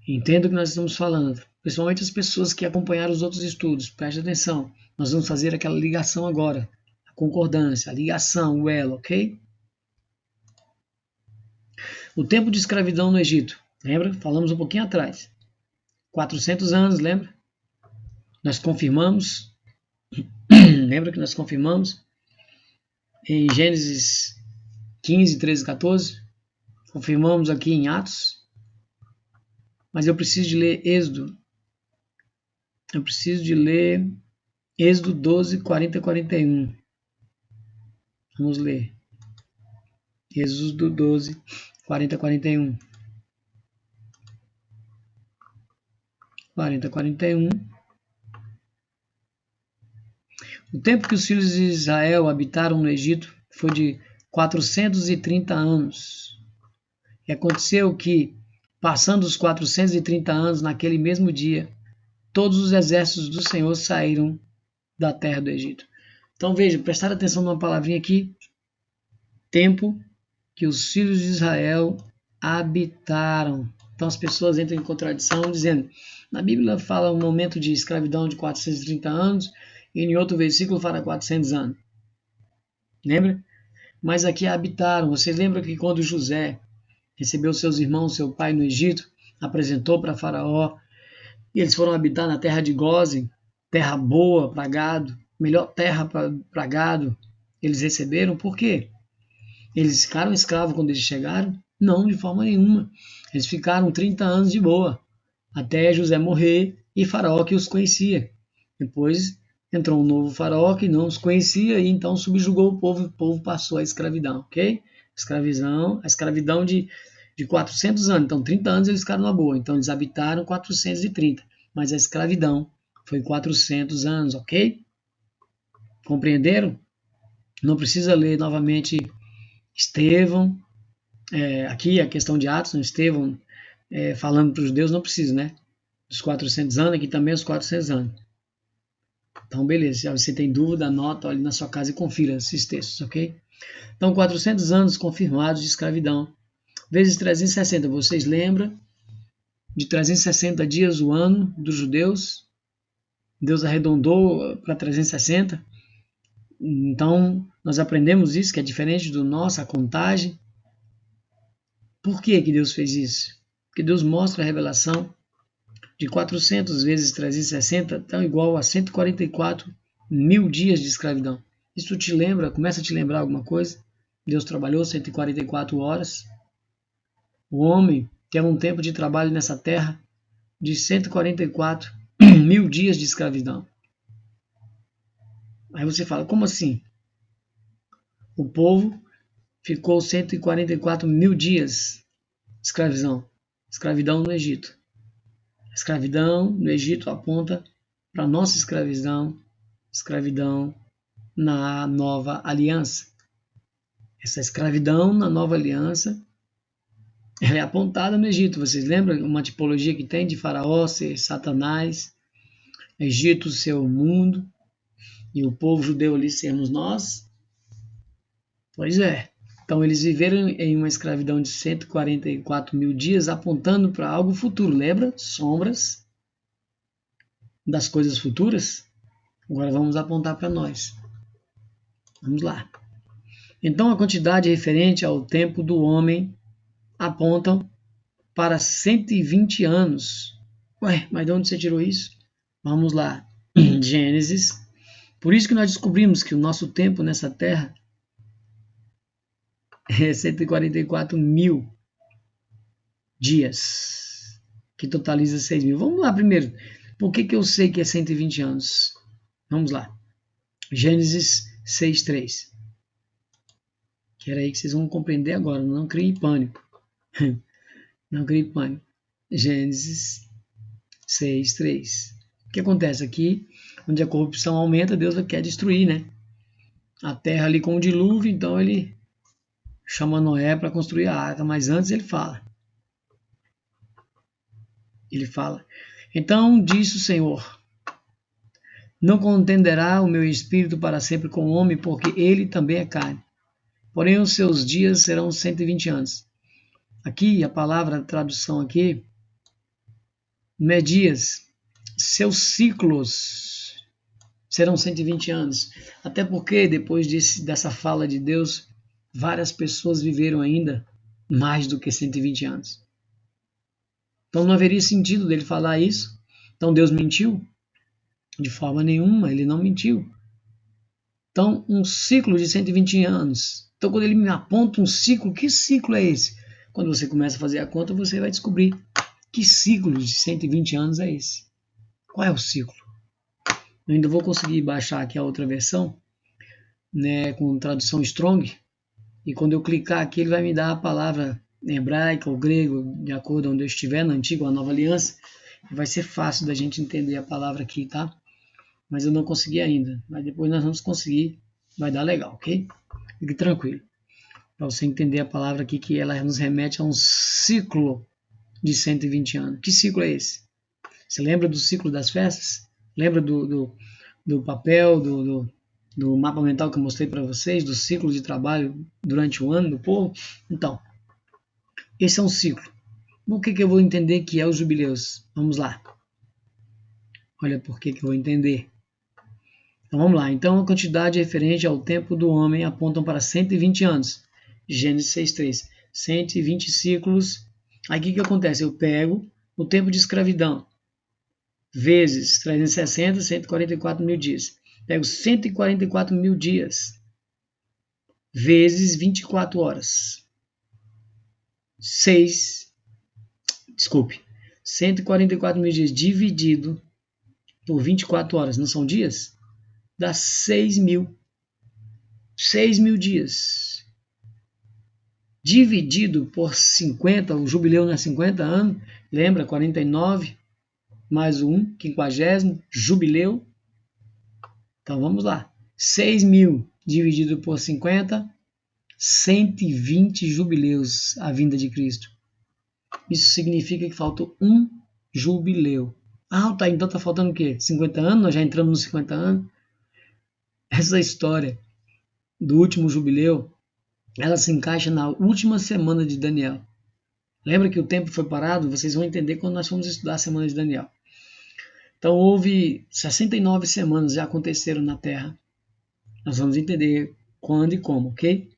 A: entenda o que nós estamos falando. Principalmente as pessoas que acompanharam os outros estudos, preste atenção. Nós vamos fazer aquela ligação agora, a concordância, a ligação, o elo, ok? O tempo de escravidão no Egito, lembra? Falamos um pouquinho atrás. 400 anos, lembra? Nós confirmamos, lembra que nós confirmamos em Gênesis 15, 13, 14? Confirmamos aqui em Atos. Mas eu preciso de ler Êxodo. Eu preciso de ler Êxodo 12, 40 e 41. Vamos ler. Êxodo 12, 40 e 41. 40 e 41. O tempo que os filhos de Israel habitaram no Egito foi de 430 anos. E aconteceu que, passando os 430 anos, naquele mesmo dia, todos os exércitos do Senhor saíram da terra do Egito. Então veja, prestar atenção numa palavrinha aqui. Tempo que os filhos de Israel habitaram. Então as pessoas entram em contradição dizendo, na Bíblia fala um momento de escravidão de 430 anos e em outro versículo fala 400 anos. Lembra? Mas aqui habitaram. Vocês lembram que quando José recebeu seus irmãos, seu pai no Egito, apresentou para Faraó, e eles foram habitar na terra de Gósen, terra boa para gado, melhor terra para gado, eles receberam. Por quê? Eles ficaram escravos quando eles chegaram? Não, de forma nenhuma. Eles ficaram 30 anos de boa, até José morrer e Faraó que os conhecia. Depois entrou um novo Faraó que não os conhecia e então subjugou o povo passou à escravidão, ok? A escravidão de 400 anos, então 30 anos eles ficaram na boa, então eles habitaram 430, mas a escravidão foi 400 anos, ok? Compreenderam? Não precisa ler novamente Estevão, aqui a questão de Atos, Estevão falando para os judeus, não precisa, né? Dos 400 anos, aqui também os 400 anos. Então, beleza, se você tem dúvida, anota ali na sua casa e confira esses textos, ok? Então, 400 anos confirmados de escravidão, vezes 360, vocês lembram de 360 dias o ano dos judeus? Deus arredondou para 360, Então, nós aprendemos isso, que é diferente do nosso, a contagem. Por que que Deus fez isso? Porque Deus mostra a revelação de 400 vezes 360, então igual a 144 mil dias de escravidão. Isso te lembra, começa a te lembrar alguma coisa? Deus trabalhou 144 horas. O homem tem um tempo de trabalho nessa terra de 144 mil dias de escravidão. Aí você fala, como assim? O povo ficou 144 mil dias de escravidão no Egito. A escravidão no Egito aponta para a nossa escravidão na nova aliança. Essa escravidão na nova aliança ela é apontada no Egito. Vocês lembram uma tipologia que tem de Faraó ser Satanás, Egito ser o mundo e o povo judeu ali sermos nós? Pois é. Então eles viveram em uma escravidão de 144 mil dias apontando para algo futuro. Lembra? Sombras das coisas futuras? Agora vamos apontar para nós. Vamos lá. Então a quantidade referente ao tempo do homem apontam para 120 anos. Ué, mas de onde você tirou isso? Vamos lá. Gênesis. Por isso que nós descobrimos que o nosso tempo nessa terra é 144 mil dias, que totaliza 6 mil. Vamos lá primeiro. Por que eu sei que é 120 anos? Vamos lá. Gênesis 6:3. Que era aí que vocês vão compreender agora. Não crie pânico. Não crie pânico. Gênesis 6:3. O que acontece aqui? Onde a corrupção aumenta, Deus quer destruir, né? A terra ali com o dilúvio, então ele chama Noé para construir a arca, mas antes ele fala. Então disse o Senhor: não contenderá o meu espírito para sempre com o homem, porque ele também é carne. Porém os seus dias serão 120 anos. Aqui, a palavra, a tradução aqui, não é dias, seus ciclos serão 120 anos. Até porque, depois dessa fala de Deus, várias pessoas viveram ainda mais do que 120 anos. Então não haveria sentido dele falar isso. Então Deus mentiu? De forma nenhuma, ele não mentiu. Então, um ciclo de 120 anos. Então, quando ele me aponta um ciclo, que ciclo é esse? Quando você começa a fazer a conta, você vai descobrir que ciclo de 120 anos é esse. Qual é o ciclo? Eu ainda vou conseguir baixar aqui a outra versão, né, com tradução Strong, e quando eu clicar aqui, ele vai me dar a palavra hebraica ou grego, de acordo com onde eu estiver, na antiga ou na nova aliança. Vai ser fácil da gente entender a palavra aqui, tá? Mas eu não consegui ainda. Mas depois nós vamos conseguir. Vai dar legal, ok? Fique tranquilo. Para você entender a palavra aqui, que ela nos remete a um ciclo de 120 anos. Que ciclo é esse? Você lembra do ciclo das festas? Lembra do papel, do mapa mental que eu mostrei para vocês, do ciclo de trabalho durante o ano do povo? Então, esse é um ciclo. Por que eu vou entender que é os jubileus? Vamos lá. Olha por que eu vou entender. Então vamos lá. Então a quantidade referente ao tempo do homem apontam para 120 anos. Gênesis 6:3. 120 ciclos. Aí o que acontece? Eu pego o tempo de escravidão vezes 360, 144 mil dias. Pego 144 mil dias vezes 24 horas. 144 mil dias dividido por 24 horas. Não são dias? Dá 6 mil. 6 mil dias. Dividido por 50, o jubileu não é 50 anos, lembra? 49 mais 1, 50, jubileu. Então vamos lá. 6 mil dividido por 50, 120 jubileus à vinda de Cristo. Isso significa que faltou um jubileu. Ah, tá, então tá faltando o quê? 50 anos? Nós já entramos nos 50 anos. Essa história do último jubileu, ela se encaixa na última semana de Daniel. Lembra que o tempo foi parado? Vocês vão entender quando nós formos estudar a semana de Daniel. Então houve 69 semanas já aconteceram na Terra, Nós vamos entender quando e como, ok?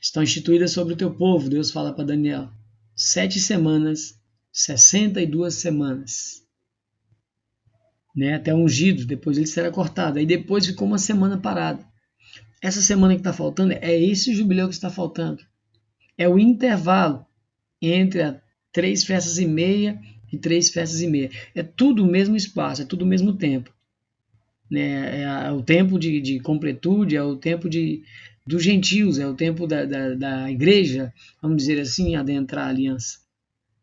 A: Estão instituídas sobre o teu povo, Deus fala para Daniel. 7 semanas, 62 semanas. Né? Até ungido, depois ele será cortado. Aí depois ficou uma semana parada. Essa semana que está faltando é esse jubileu que está faltando. É o intervalo entre a 3 festas e meia e 3 festas e meia. É tudo o mesmo espaço, é tudo o mesmo tempo. Né? É o tempo de completude, é o tempo dos gentios, é o tempo da igreja, vamos dizer assim, adentrar a aliança.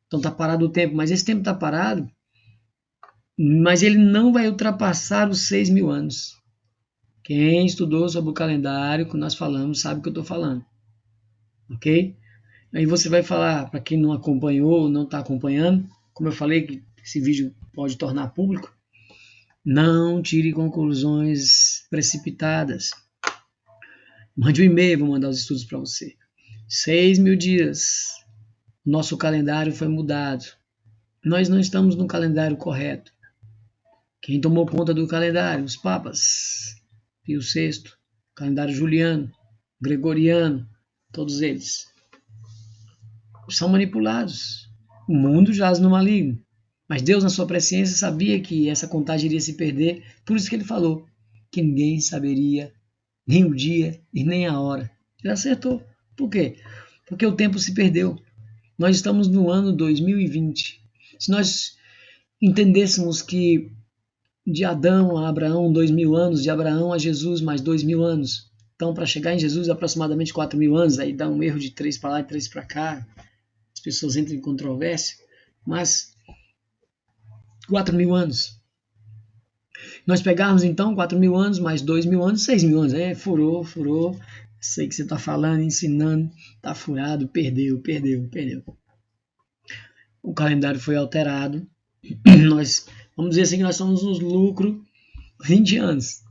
A: Então está parado o tempo, mas esse tempo está parado, mas ele não vai ultrapassar os 6.000 anos. Quem estudou sobre o calendário que nós falamos sabe o que eu estou falando. Ok? Aí você vai falar, para quem não acompanhou ou não está acompanhando, como eu falei que esse vídeo pode tornar público, não tire conclusões precipitadas. Mande um e-mail, vou mandar os estudos para você. 6.000 dias. Nosso calendário foi mudado. Nós não estamos no calendário correto. Quem tomou conta do calendário? Os papas. Pio VI, calendário juliano, gregoriano, todos eles. São manipulados. O mundo jaz no maligno. Mas Deus, na sua presciência, sabia que essa contagem iria se perder. Por isso que ele falou que ninguém saberia nem o dia e nem a hora. Ele acertou. Por quê? Porque o tempo se perdeu. Nós estamos no ano 2020. Se nós entendêssemos que de Adão a Abraão, 2.000 anos, de Abraão a Jesus, mais 2.000 anos. Então, para chegar em Jesus, aproximadamente 4.000 anos, aí dá um erro de 3 para lá e 3 para cá. As pessoas entram em controvérsia, mas 4.000 anos. Nós pegarmos, então, 4.000 anos, mais 2.000 anos, 6.000 anos. Furou. Sei que você está falando, ensinando, está furado, perdeu. O calendário foi alterado. Nós, vamos dizer assim, que nós estamos nos lucro 20 anos.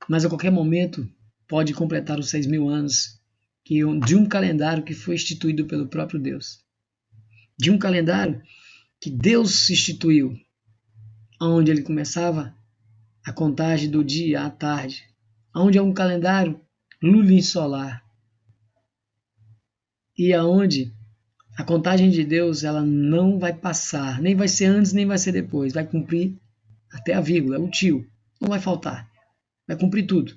A: Mas a qualquer momento pode completar os 6.000 anos de um calendário que foi instituído pelo próprio Deus. De um calendário que Deus instituiu, onde ele começava a contagem do dia à tarde, onde é um calendário lunisolar e aonde a contagem de Deus ela não vai passar, nem vai ser antes, nem vai ser depois, vai cumprir até a vírgula, o tio, não vai faltar, vai cumprir tudo.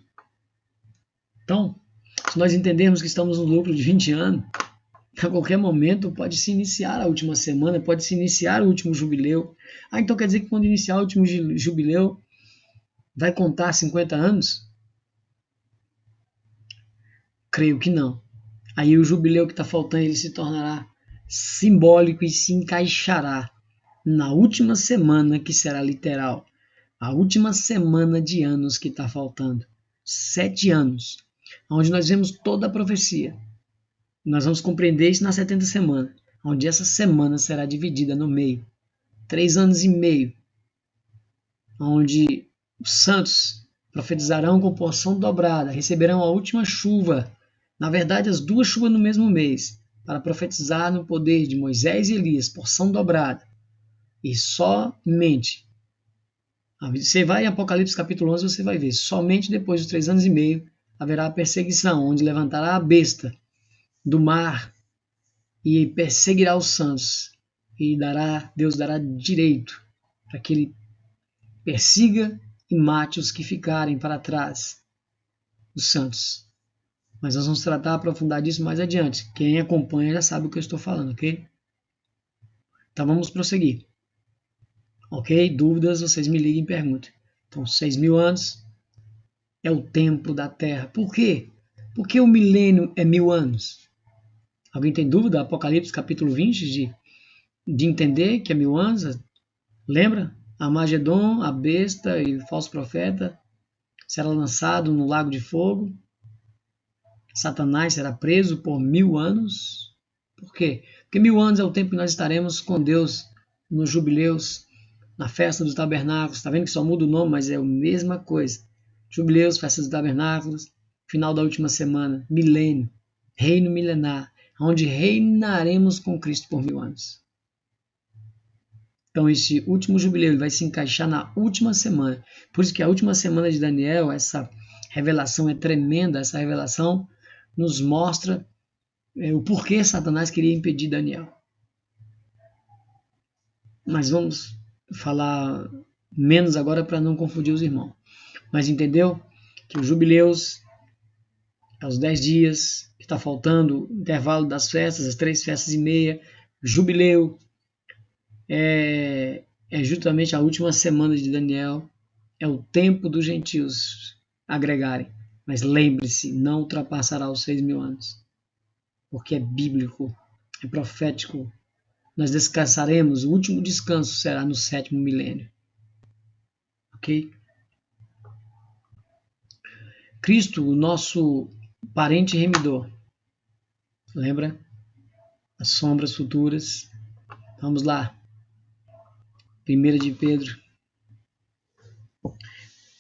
A: Então, se nós entendermos que estamos no lucro de 20 anos, a qualquer momento pode se iniciar a última semana, pode se iniciar o último jubileu. Então quer dizer que quando iniciar o último jubileu, vai contar 50 anos? Creio que não. Aí o jubileu que está faltando, ele se tornará simbólico e se encaixará na última semana, que será literal. A última semana de anos que está faltando. 7 anos. Onde nós vemos toda a profecia. Nós vamos compreender isso na 70ª semana, onde essa semana será dividida no meio. 3 anos e meio, onde os santos profetizarão com porção dobrada, receberão a última chuva, na verdade as 2 chuvas no mesmo mês, para profetizar no poder de Moisés e Elias, porção dobrada. E somente, você vai em Apocalipse capítulo 11, você vai ver, somente depois dos 3 anos e meio haverá a perseguição, onde levantará a besta do mar e perseguirá os santos e Deus dará direito para que ele persiga e mate os que ficarem para trás, os santos. Mas nós vamos tratar, aprofundar disso mais adiante. Quem acompanha já sabe o que eu estou falando, ok? Então vamos prosseguir. Ok? Dúvidas, vocês me liguem e perguntem. Então, 6.000 anos é o tempo da Terra. Por quê? Porque o milênio é 1.000 anos. Alguém tem dúvida? Apocalipse capítulo 20, de entender que é 1.000 anos? Lembra? Armagedon, a besta e o falso profeta será lançado no lago de fogo. Satanás será preso por 1.000 anos. Por quê? Porque 1.000 anos é o tempo que nós estaremos com Deus nos jubileus, na festa dos tabernáculos. Está vendo que só muda o nome, mas é a mesma coisa. Jubileus, festa dos tabernáculos, final da última semana, milênio, reino milenar, onde reinaremos com Cristo por 1.000 anos. Então, esse último jubileu vai se encaixar na última semana. Por isso que a última semana de Daniel, essa revelação é tremenda. Essa revelação nos mostra o porquê Satanás queria impedir Daniel. Mas vamos falar menos agora para não confundir os irmãos. Mas entendeu que os jubileus, aos 10 dias, que está faltando o intervalo das festas, as 3 festas e meia, jubileu, é justamente a última semana de Daniel, é o tempo dos gentios agregarem. Mas lembre-se, não ultrapassará os 6.000 anos, porque é bíblico, é profético. Nós descansaremos, o último descanso será no 7º milênio. Ok? Cristo, o nosso parente remidor. Lembra? As sombras futuras. Vamos lá. 1 de Pedro.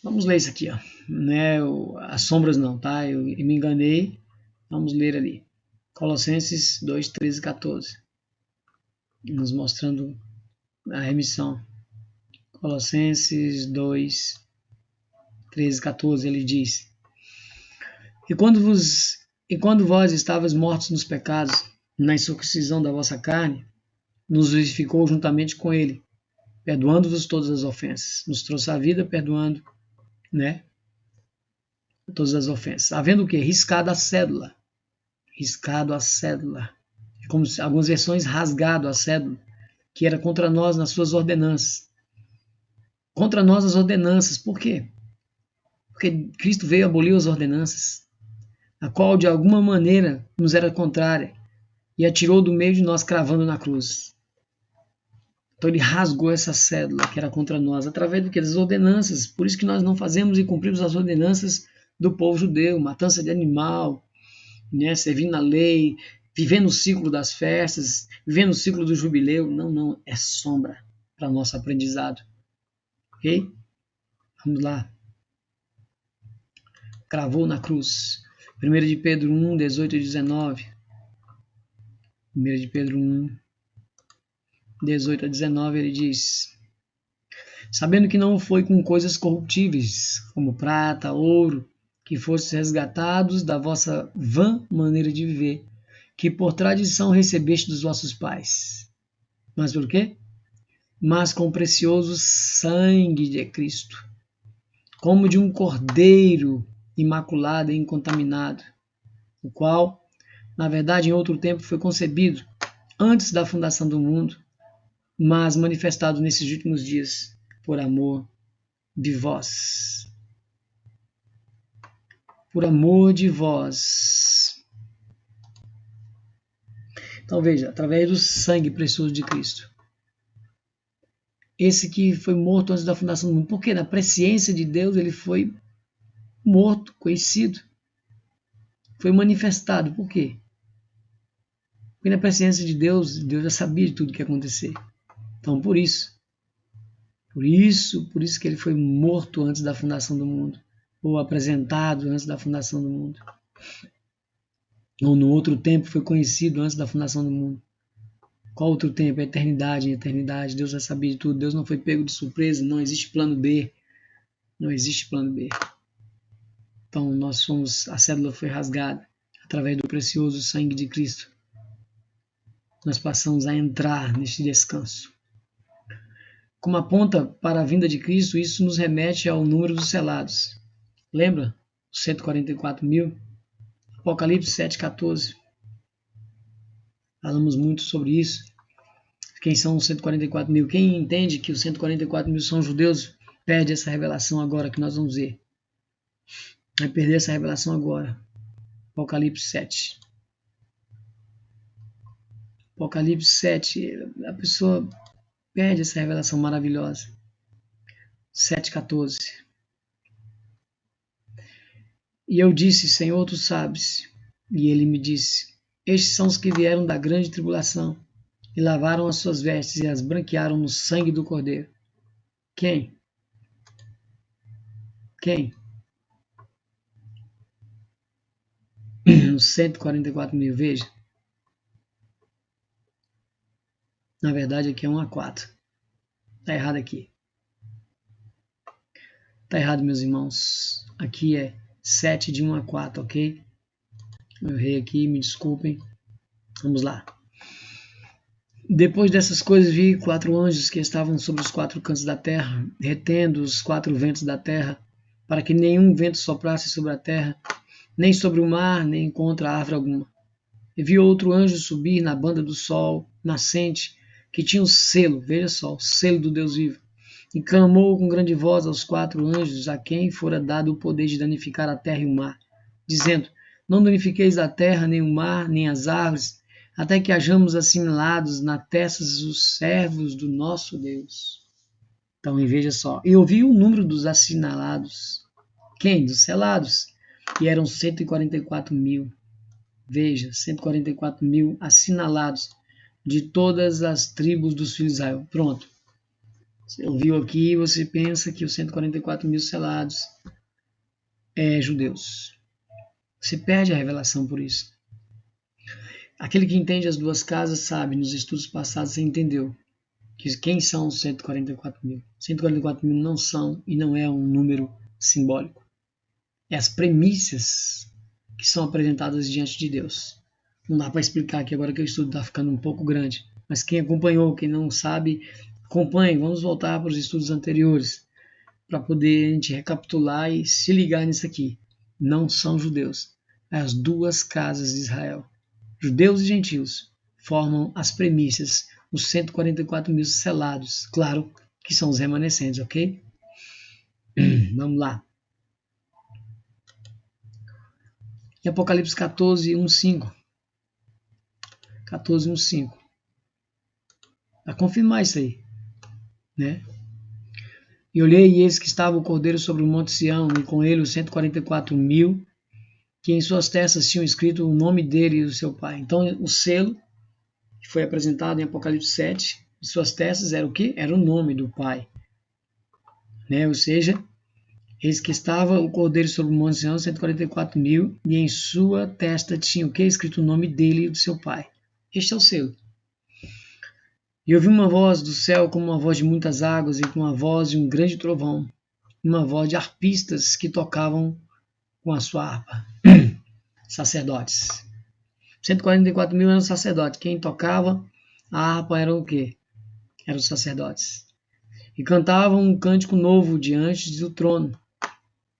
A: Vamos ler isso aqui, ó. Não é as sombras não, tá? Eu me enganei. Vamos ler ali. Colossenses 2, 13 e 14. Nos mostrando a remissão. Colossenses 2, 13 e 14, ele diz: E quando vós estavas mortos nos pecados, na incircuncisão da vossa carne, nos vivificou juntamente com ele, perdoando-vos todas as ofensas. Nos trouxe a vida perdoando, né? Todas as ofensas. Havendo o quê? Riscado a cédula. Riscado a cédula. Como algumas versões, rasgado a cédula, que era contra nós nas suas ordenanças. Contra nós as ordenanças. Por quê? Porque Cristo veio abolir as ordenanças, a qual de alguma maneira nos era contrária, e a tirou do meio de nós, cravando na cruz. Então ele rasgou essa cédula que era contra nós, através do que? Das ordenanças. Por isso que nós não fazemos e cumprimos as ordenanças do povo judeu, matança de animal, né, servindo a lei, vivendo o ciclo das festas, vivendo o ciclo do jubileu. Não, é sombra para nosso aprendizado. Ok? Vamos lá. Cravou na cruz. 1 de Pedro 1, 18 e 19. 1 de Pedro 1, 18 a 19, ele diz: Sabendo que não foi com coisas corruptíveis, como prata, ouro, que fostes resgatados da vossa vã maneira de viver, que por tradição recebeste dos vossos pais. Mas por quê? Mas com o precioso sangue de Cristo, como de um cordeiro imaculado e incontaminado, o qual, na verdade, em outro tempo foi concebido antes da fundação do mundo, mas manifestado nesses últimos dias por amor de vós. Por amor de vós. Então veja, através do sangue precioso de Cristo. Esse que foi morto antes da fundação do mundo. Porque na presciência de Deus ele foi morto, conhecido. Foi manifestado. Por quê? Porque na presciência de Deus, Deus já sabia de tudo que ia acontecer. Então por isso que ele foi morto antes da fundação do mundo. Ou apresentado antes da fundação do mundo. Ou no outro tempo foi conhecido antes da fundação do mundo. Qual outro tempo? A eternidade, em eternidade. Deus já sabia de tudo. Deus não foi pego de surpresa. Não existe plano B. Não existe plano B. Então a cédula foi rasgada através do precioso sangue de Cristo. Nós passamos a entrar neste descanso. Como aponta para a vinda de Cristo, isso nos remete ao número dos selados. Lembra? 144.000. Apocalipse 7,14. Falamos muito sobre isso. Quem são os 144.000? Quem entende que os 144.000 são judeus, perde essa revelação agora que nós vamos ver. Vai perder essa revelação agora. Apocalipse 7. Apocalipse 7, a pessoa perde essa revelação maravilhosa. 7,14. E eu disse, Senhor, tu sabes. E ele me disse, estes são os que vieram da grande tribulação, e lavaram as suas vestes e as branquearam no sangue do Cordeiro. Quem? Quem? Os 144.000, veja. Na verdade aqui é 1-4. Está errado aqui. Está errado, meus irmãos. Aqui é 7, de 1 a 4, ok? Eu errei aqui, me desculpem. Vamos lá. Depois dessas coisas vi 4 anjos que estavam sobre os 4 cantos da terra, retendo os 4 ventos da terra, para que nenhum vento soprasse sobre a terra, nem sobre o mar, nem contra árvore alguma. E vi outro anjo subir na banda do sol nascente, que tinha o selo, veja só, o selo do Deus vivo, e clamou com grande voz aos 4 anjos, a quem fora dado o poder de danificar a terra e o mar, dizendo: Não danifiqueis a terra, nem o mar, nem as árvores, até que hajamos assimilados na testa os servos do nosso Deus. Então, veja só, e ouvi o número dos assinalados. Quem? Dos selados. E eram 144 mil. Veja, 144 mil assinalados de todas as tribos dos filhos de Israel. Pronto. Você ouviu aqui, você pensa que os 144 mil selados é judeus. Você perde a revelação por isso. Aquele que entende as duas casas sabe, nos estudos passados você entendeu que quem são os 144 mil. 144 mil não são e não é um número simbólico. É as premissas que são apresentadas diante de Deus. Não dá para explicar aqui agora que o estudo está ficando um pouco grande. Mas quem acompanhou, quem não sabe, acompanhe. Vamos voltar para os estudos anteriores para poder a gente recapitular e se ligar nisso aqui. Não são judeus. É as duas casas de Israel. Judeus e gentios formam as premissas, os 144 mil selados. Claro que são os remanescentes, ok? Vamos lá. Em Apocalipse 14, 1, 5. 14, 1, 5. Para confirmar isso aí, né? E olhei, e eis que estava o Cordeiro sobre o monte Sião, e com ele os 144 mil, que em suas testas tinham escrito o nome dele e do seu pai. Então, o selo, que foi apresentado em Apocalipse 7, em suas testas era o quê? Era o nome do pai. Né? Ou seja, eis que estava o Cordeiro sobre o monte Sião, 144 mil, e em sua testa tinha o quê? Escrito o nome dele e do seu pai. Este é o selo. E ouvi uma voz do céu como uma voz de muitas águas e com a voz de um grande trovão, uma voz de arpistas que tocavam com a sua harpa. Sacerdotes. 144 mil eram sacerdotes. Quem tocava a harpa eram o quê? Eram os sacerdotes. E cantavam um cântico novo diante do trono,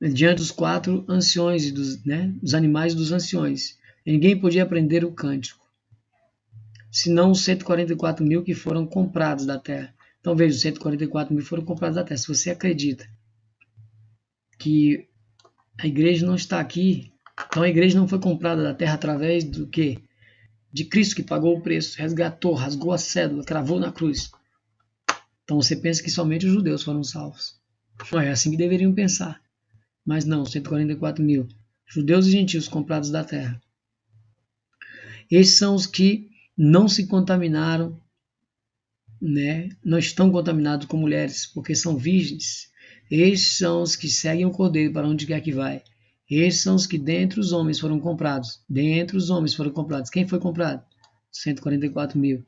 A: diante dos 4 anciões e dos animais dos anciões. E ninguém podia aprender o cântico, senão os 144 mil que foram comprados da terra. Então veja, os 144 mil foram comprados da terra. Se você acredita que a igreja não está aqui, então a igreja não foi comprada da terra através do quê? De Cristo, que pagou o preço, resgatou, rasgou a cédula, cravou na cruz. Então você pensa que somente os judeus foram salvos. Não é assim que deveriam pensar. Mas não, 144 mil. Judeus e gentios comprados da terra. Esses são os que não se contaminaram, né? Não estão contaminados com mulheres, porque são virgens. Esses são os que seguem o Cordeiro para onde quer que vai. Esses são os que dentre os homens foram comprados. Dentre os homens foram comprados. Quem foi comprado? 144 mil.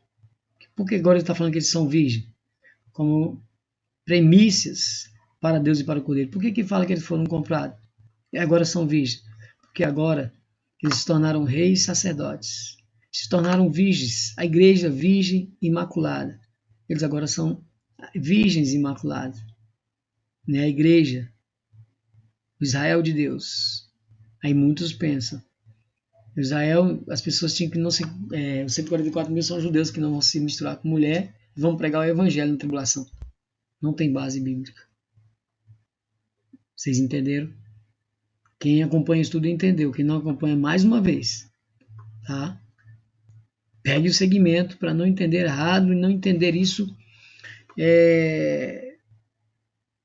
A: Por que agora ele está falando que eles são virgens? Como premissas para Deus e para o Cordeiro. Por que fala que eles foram comprados? E agora são virgens? Porque agora eles se tornaram reis e sacerdotes. Se tornaram virgens. A igreja virgem imaculada. Eles agora são virgens imaculadas. Né? A igreja, o Israel de Deus. Aí muitos pensam. Israel, as pessoas tinham que não se. Os 144 mil são judeus que não vão se misturar com mulher e vão pregar o evangelho na tribulação. Não tem base bíblica. Vocês entenderam? Quem acompanha o estudo entendeu. Quem não acompanha, mais uma vez, tá? Pegue o segmento para não entender errado e não entender isso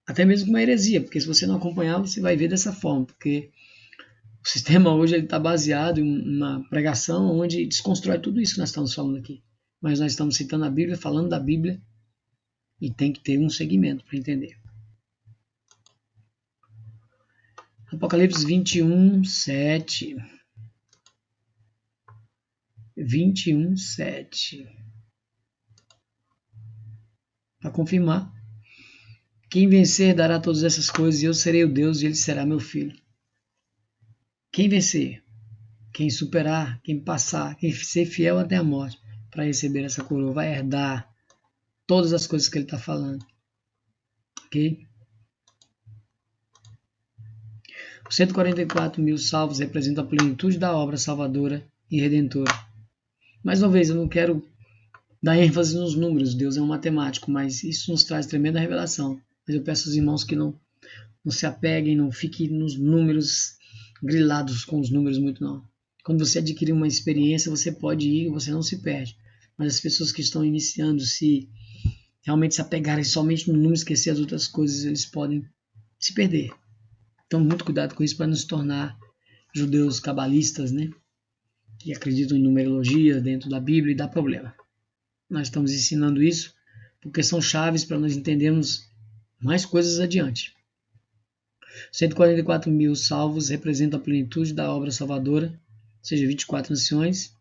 A: até mesmo uma heresia, porque se você não acompanhar, você vai ver dessa forma, porque o sistema hoje está baseado em uma pregação onde desconstrói tudo isso que nós estamos falando aqui. Mas nós estamos citando a Bíblia, falando da Bíblia, e tem que ter um segmento para entender. Apocalipse 21, 7. 21, 7. Para confirmar. Quem vencer dará todas essas coisas, e eu serei o Deus, e ele será meu filho. Quem vencer, quem superar, quem passar, quem ser fiel até a morte para receber essa coroa, vai herdar todas as coisas que ele está falando. Ok? Os 144 mil salvos representam a plenitude da obra salvadora e redentora. Mais uma vez, eu não quero dar ênfase nos números, Deus é um matemático, mas isso nos traz tremenda revelação. Mas eu peço aos irmãos que não se apeguem, não fiquem nos números, grilados com os números muito não. Quando você adquirir uma experiência, você pode ir, você não se perde. Mas as pessoas que estão iniciando, se realmente se apegarem somente no número e esquecer as outras coisas, eles podem se perder. Então, muito cuidado com isso para não se tornar judeus cabalistas, né? Que acreditam em numerologia dentro da Bíblia e dá problema. Nós estamos ensinando isso porque são chaves para nós entendermos mais coisas adiante. 144 mil salvos representam a plenitude da obra salvadora, ou seja, 24 nações,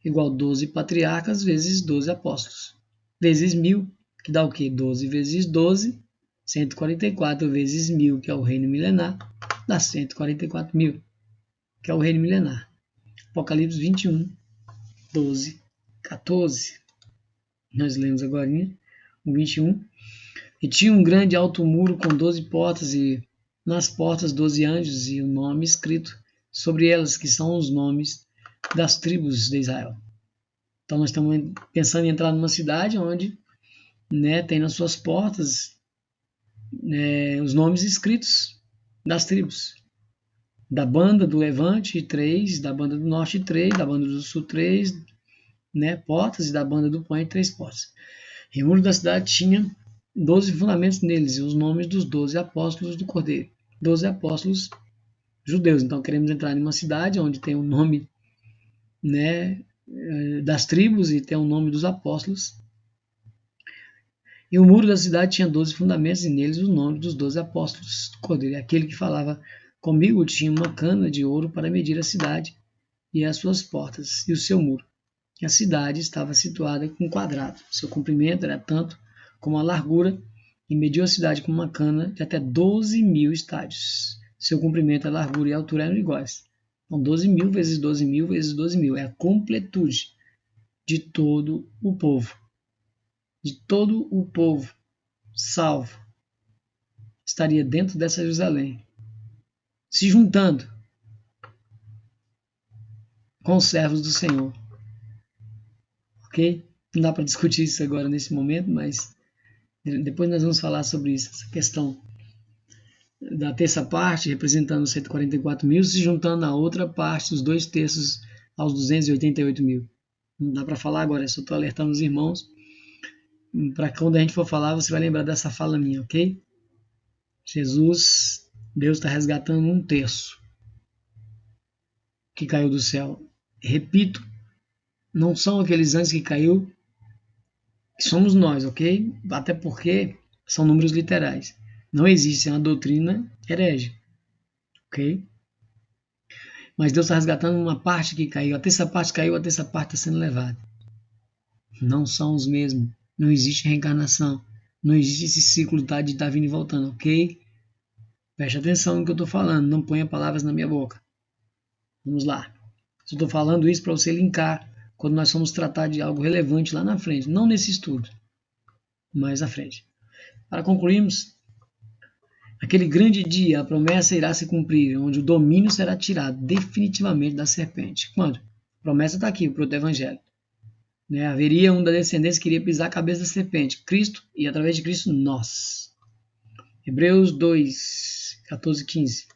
A: igual 12 patriarcas vezes 12 apóstolos, vezes 1000, que dá o quê? 12 vezes 12, 144 vezes 1000, que é o reino milenar, dá 144 mil, que é o reino milenar. Apocalipse 21, 12, 14. Nós lemos agora o 21. E tinha um grande alto muro com 12 portas, e nas portas 12 anjos, e o nome escrito sobre elas, que são os nomes das tribos de Israel. Então nós estamos pensando em entrar numa cidade onde, né, tem nas suas portas, né, os nomes escritos das tribos. Da banda do Levante, 3, da banda do Norte, 3, da banda do Sul, 3, né, portas, e da banda do Põe, 3 portas. E o muro da cidade tinha 12 fundamentos neles, e os nomes dos 12 apóstolos do Cordeiro. 12 apóstolos judeus. Então queremos entrar em uma cidade onde tem o nome, né, das tribos e tem o nome dos apóstolos. E o muro da cidade tinha 12 fundamentos, e neles os nomes dos 12 apóstolos do Cordeiro. E aquele que falava comigo tinha uma cana de ouro para medir a cidade e as suas portas e o seu muro. A cidade estava situada com um quadrado. Seu comprimento era tanto como a largura, e mediu a cidade com uma cana de até 12 mil estádios. Seu comprimento, a largura e a altura eram iguais. Então, 12 mil vezes 12 mil vezes 12 mil é a completude de todo o povo. De todo o povo salvo estaria dentro dessa Jerusalém, se juntando com os servos do Senhor. Ok? Não dá para discutir isso agora nesse momento, mas depois nós vamos falar sobre isso, essa questão da terça parte, representando os 144 mil, se juntando à outra parte, os 2 terços, aos 288 mil. Não dá para falar agora, eu só estou alertando os irmãos. Para quando a gente for falar, você vai lembrar dessa fala minha, ok? Jesus, Deus está resgatando 1 terço que caiu do céu. Repito, não são aqueles anjos que caiu, que somos nós, ok? Até porque são números literais. Não existe uma doutrina herege, ok? Mas Deus está resgatando uma parte que caiu. A terça parte caiu, a terça parte está sendo levada. Não são os mesmos. Não existe reencarnação. Não existe esse ciclo de estar vindo e voltando, ok? Preste atenção no que eu estou falando. Não ponha palavras na minha boca. Vamos lá. Eu estou falando isso para você linkar quando nós formos tratar de algo relevante lá na frente. Não nesse estudo, mas à frente. Para concluirmos, aquele grande dia, a promessa irá se cumprir, onde o domínio será tirado definitivamente da serpente. Quando? A promessa está aqui, o proto-evangelho. Né? Haveria um da descendência que iria pisar a cabeça da serpente, Cristo, e através de Cristo, nós. Hebreus 2, 14, 15.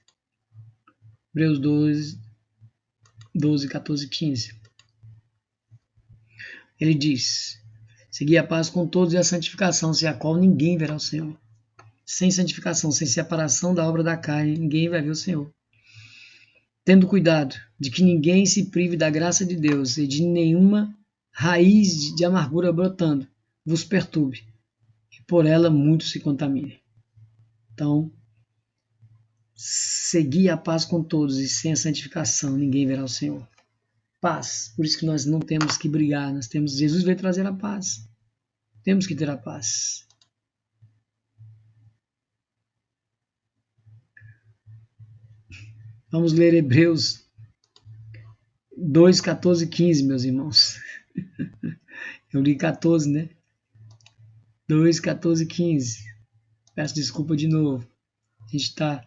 A: Hebreus 2, 12, 14, 15. Ele diz: segui a paz com todos e a santificação, sem a qual ninguém verá o Senhor. Sem santificação, sem separação da obra da carne, ninguém vai ver o Senhor. Tendo cuidado de que ninguém se prive da graça de Deus e de nenhuma raiz de amargura brotando vos perturbe, e por ela muitos se contaminem. Então, segui a paz com todos e sem a santificação ninguém verá o Senhor. Paz. Por isso que nós não temos que brigar, nós temos, Jesus veio trazer a paz. Temos que ter a paz. Vamos ler Hebreus 2, 14 e 15, meus irmãos. Eu li 14, né? 2, 14 e 15. Peço desculpa de novo. A gente está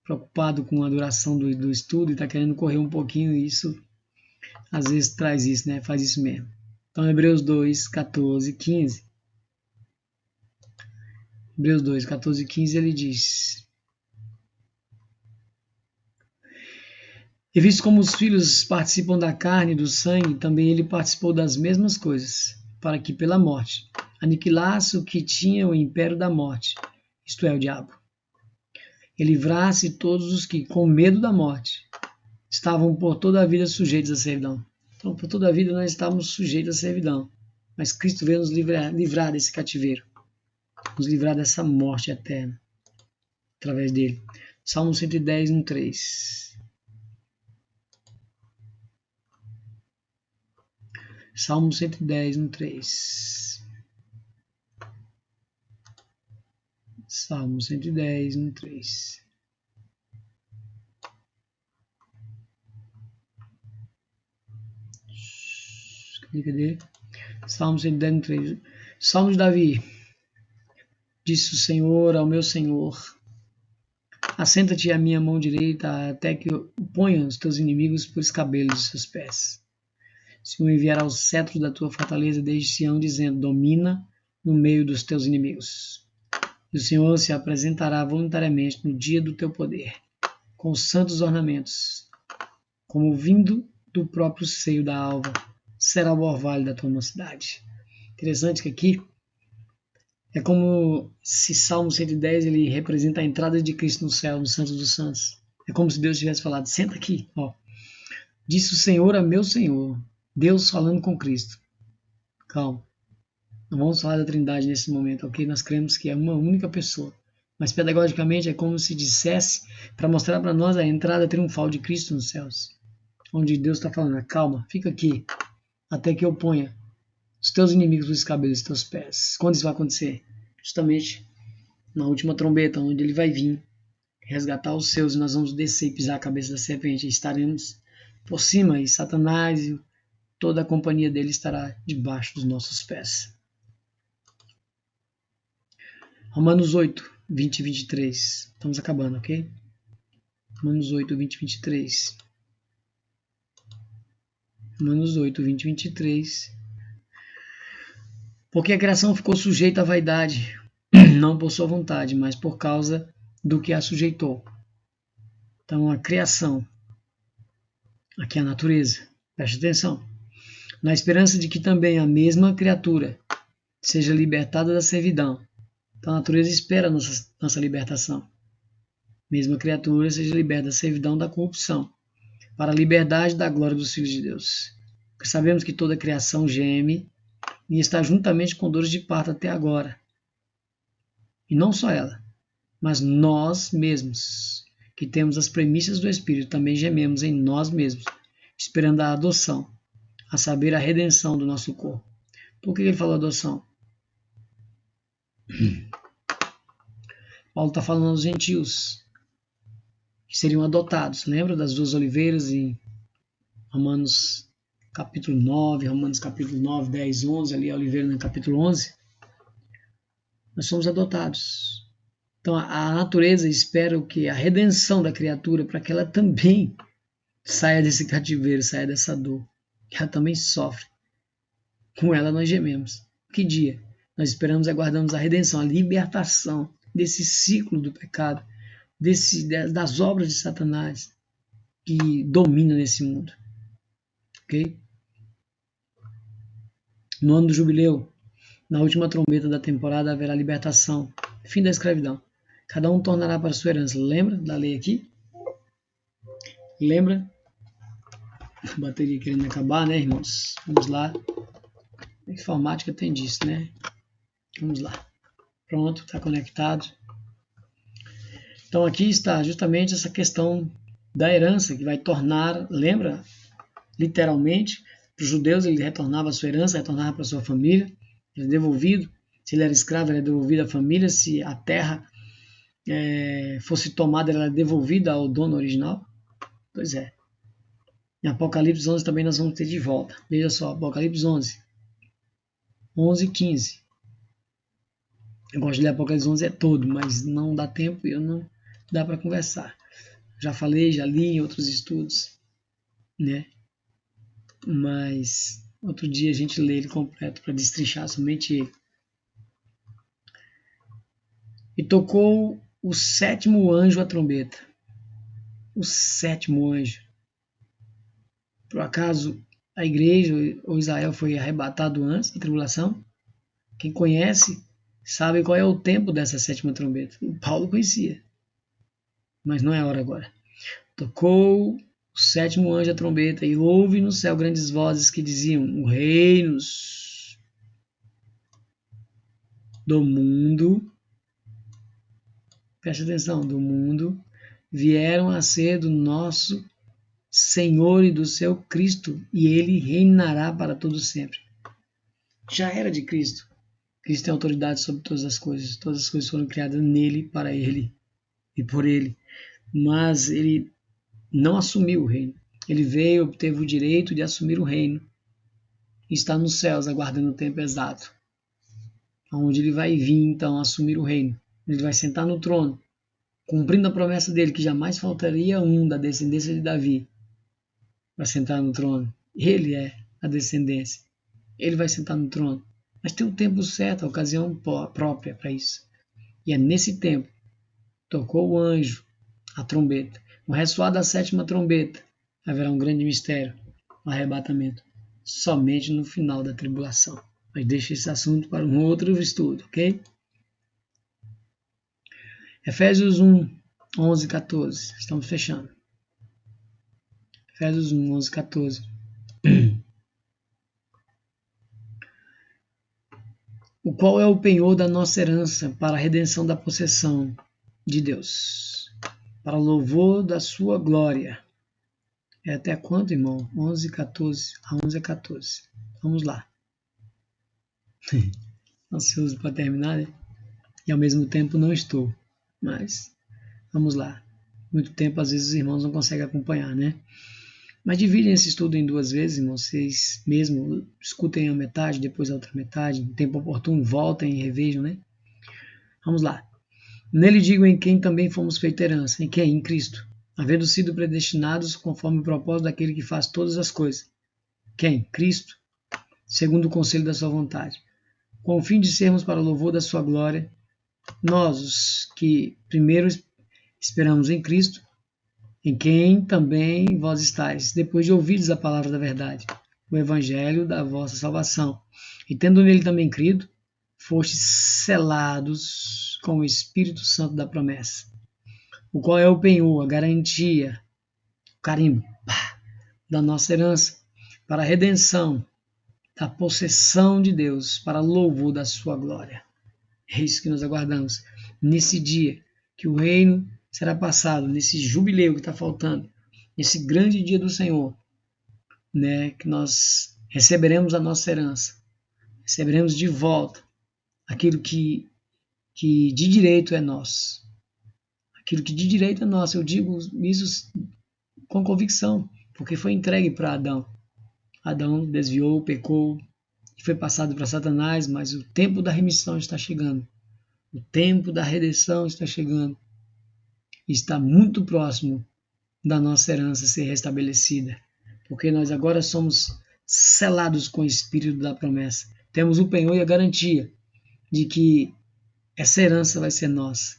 A: preocupado com a duração do estudo e está querendo correr um pouquinho, e isso às vezes traz isso, né? Faz isso mesmo. Então, Hebreus 2, 14 e 15. Hebreus 2, 14 e 15, ele diz: E visto como os filhos participam da carne e do sangue, também ele participou das mesmas coisas, para que pela morte aniquilasse o que tinha o império da morte, isto é, o diabo, e livrasse todos os que, com medo da morte, estavam por toda a vida sujeitos à servidão. Então, por toda a vida nós estávamos sujeitos à servidão, mas Cristo veio nos livrar desse cativeiro, nos livrar dessa morte eterna, através dele. Salmo 110, 1, 3. Salmo 110, 1, 3. Salmo 110, 1, 3. Cadê? Salmo 110, 1, 3. Salmo de Davi. Disse o Senhor ao meu Senhor: Assenta-te à minha mão direita, até que eu ponha os teus inimigos por escabelos de seus pés. O Senhor enviará o cetro da tua fortaleza desde Sião, dizendo: Domina no meio dos teus inimigos. E o Senhor se apresentará voluntariamente no dia do teu poder, com os santos ornamentos, como vindo do próprio seio da alva, será o orvalho da tua mocidade. Interessante que aqui é como se Salmo 110 ele representa a entrada de Cristo no céu, no Santo dos Santos. É como se Deus tivesse falado: senta aqui, ó. Disse o Senhor a meu Senhor, Deus falando com Cristo. Calma. Não vamos falar da Trindade nesse momento, ok? Nós cremos que é uma única pessoa. Mas pedagogicamente é como se dissesse para mostrar para nós a entrada triunfal de Cristo nos céus. Onde Deus está falando: calma, fica aqui, até que eu ponha os teus inimigos por escabelos dos teus pés. Quando isso vai acontecer? Justamente na última trombeta, onde ele vai vir resgatar os seus, e nós vamos descer e pisar a cabeça da serpente, e estaremos por cima, e Satanás e toda a companhia dele estará debaixo dos nossos pés. Romanos 8, 20 e 23. Estamos acabando, ok? Romanos 8, 20 e 23. Romanos 8, 20 e 23. Porque a criação ficou sujeita à vaidade, não por sua vontade, mas por causa do que a sujeitou. Então, a criação, aqui a natureza, preste atenção, na esperança de que também a mesma criatura seja libertada da servidão. Então, a natureza espera a nossa libertação. Mesma criatura seja liberta da servidão da corrupção, para a liberdade da glória dos filhos de Deus. Porque sabemos que toda a criação geme e está juntamente com dores de parto até agora. E não só ela, mas nós mesmos, que temos as premissas do Espírito, também gememos em nós mesmos, esperando a adoção, a saber, a redenção do nosso corpo. Por que ele falou adoção? Paulo está falando aos gentios, que seriam adotados. Lembra das duas oliveiras em Romanos capítulo 9, Romanos capítulo 9, 10, 11, ali a oliveira no capítulo 11? Nós somos adotados. Então a natureza espera o que? A redenção da criatura, para que ela também saia desse cativeiro, saia dessa dor. Que ela também sofre. Com ela nós gememos. Que dia? Nós esperamos e aguardamos a redenção, a libertação desse ciclo do pecado, das obras de Satanás que domina nesse mundo. Ok? No ano do jubileu, na última trombeta da temporada, haverá libertação, fim da escravidão. Cada um tornará para sua herança. Lembra da lei aqui? Lembra? A bateria querendo acabar, né, irmãos? Vamos lá. A informática tem disso, né? Vamos lá. Pronto, está conectado. Então aqui está justamente essa questão da herança, que vai tornar, lembra? Literalmente, para os judeus ele retornava a sua herança, retornava para a sua família, ele é devolvido. Se ele era escravo, ele é devolvido à família. Se a terra fosse tomada, ela é devolvida ao dono original. Pois é. Em Apocalipse 11 também nós vamos ter de volta. Veja só, Apocalipse 11, 11 e 15. Eu gosto de ler Apocalipse 11 todo, mas não dá tempo e não dá para conversar. Já falei, já li em outros estudos, né? Mas outro dia a gente lê ele completo para destrinchar somente ele. E tocou o sétimo anjo a trombeta. O sétimo anjo. Por acaso a igreja ou Israel foi arrebatado antes da tribulação? Quem conhece sabe qual é o tempo dessa sétima trombeta. O Paulo conhecia, mas não é hora agora. Tocou o sétimo anjo a trombeta e houve no céu grandes vozes que diziam: os reinos do mundo, preste atenção, do mundo, vieram a ser do nosso Senhor e do seu Cristo, e ele reinará para todo sempre. Já era de Cristo. Cristo tem autoridade sobre todas as coisas foram criadas nele, para ele e por ele. Mas ele não assumiu o reino. Ele veio, obteve o direito de assumir o reino e está nos céus aguardando o tempo exato, onde ele vai vir então assumir o reino. Ele vai sentar no trono, cumprindo a promessa dele que jamais faltaria um da descendência de Davi para sentar no trono. Ele é a descendência. Ele vai sentar no trono. Mas tem o tempo certo, a ocasião própria para isso. E é nesse tempo, tocou o anjo a trombeta. O ressoar da sétima trombeta, haverá um grande mistério, o arrebatamento, somente no final da tribulação. Mas deixa esse assunto para um outro estudo, ok? Efésios 1, 11 e 14. Estamos fechando. Efésios 1, 11 e 14. O qual é o penhor da nossa herança para a redenção da possessão de Deus, para o louvor da sua glória. É até quanto, irmão? 11 e 14. A 11 e 14. Vamos lá. Ansioso para terminar, né? E ao mesmo tempo não estou. Mas vamos lá. Muito tempo, às vezes, os irmãos não conseguem acompanhar, né? Mas dividem esse estudo em duas vezes, irmãos. Vocês mesmo escutem a metade, depois a outra metade. No tempo oportuno, voltem e revejam, né? Vamos lá. Nele digo em quem também fomos feita herança. Em quem? Em Cristo. Havendo sido predestinados conforme o propósito daquele que faz todas as coisas. Quem? Cristo. Segundo o conselho da sua vontade. Com o fim de sermos para o louvor da sua glória, nós, os que primeiro esperamos em Cristo, em quem também vós estáis, depois de ouvirdes a palavra da verdade, o evangelho da vossa salvação, e tendo nele também crido, fostes selados com o Espírito Santo da promessa, o qual é o penhor, a garantia, o carimbo da nossa herança, para a redenção da possessão de Deus, para louvor da sua glória. É isso que nós aguardamos, nesse dia que o reino será passado, nesse jubileu que está faltando, nesse grande dia do Senhor, né, que nós receberemos a nossa herança, receberemos de volta aquilo que de direito é nosso. Aquilo que de direito é nosso, eu digo isso com convicção, porque foi entregue para Adão. Adão desviou, pecou, e foi passado para Satanás, mas o tempo da remissão está chegando. O tempo da redenção está chegando. Está muito próximo da nossa herança ser restabelecida, porque nós agora somos selados com o Espírito da promessa. Temos o penhor e a garantia de que essa herança vai ser nossa,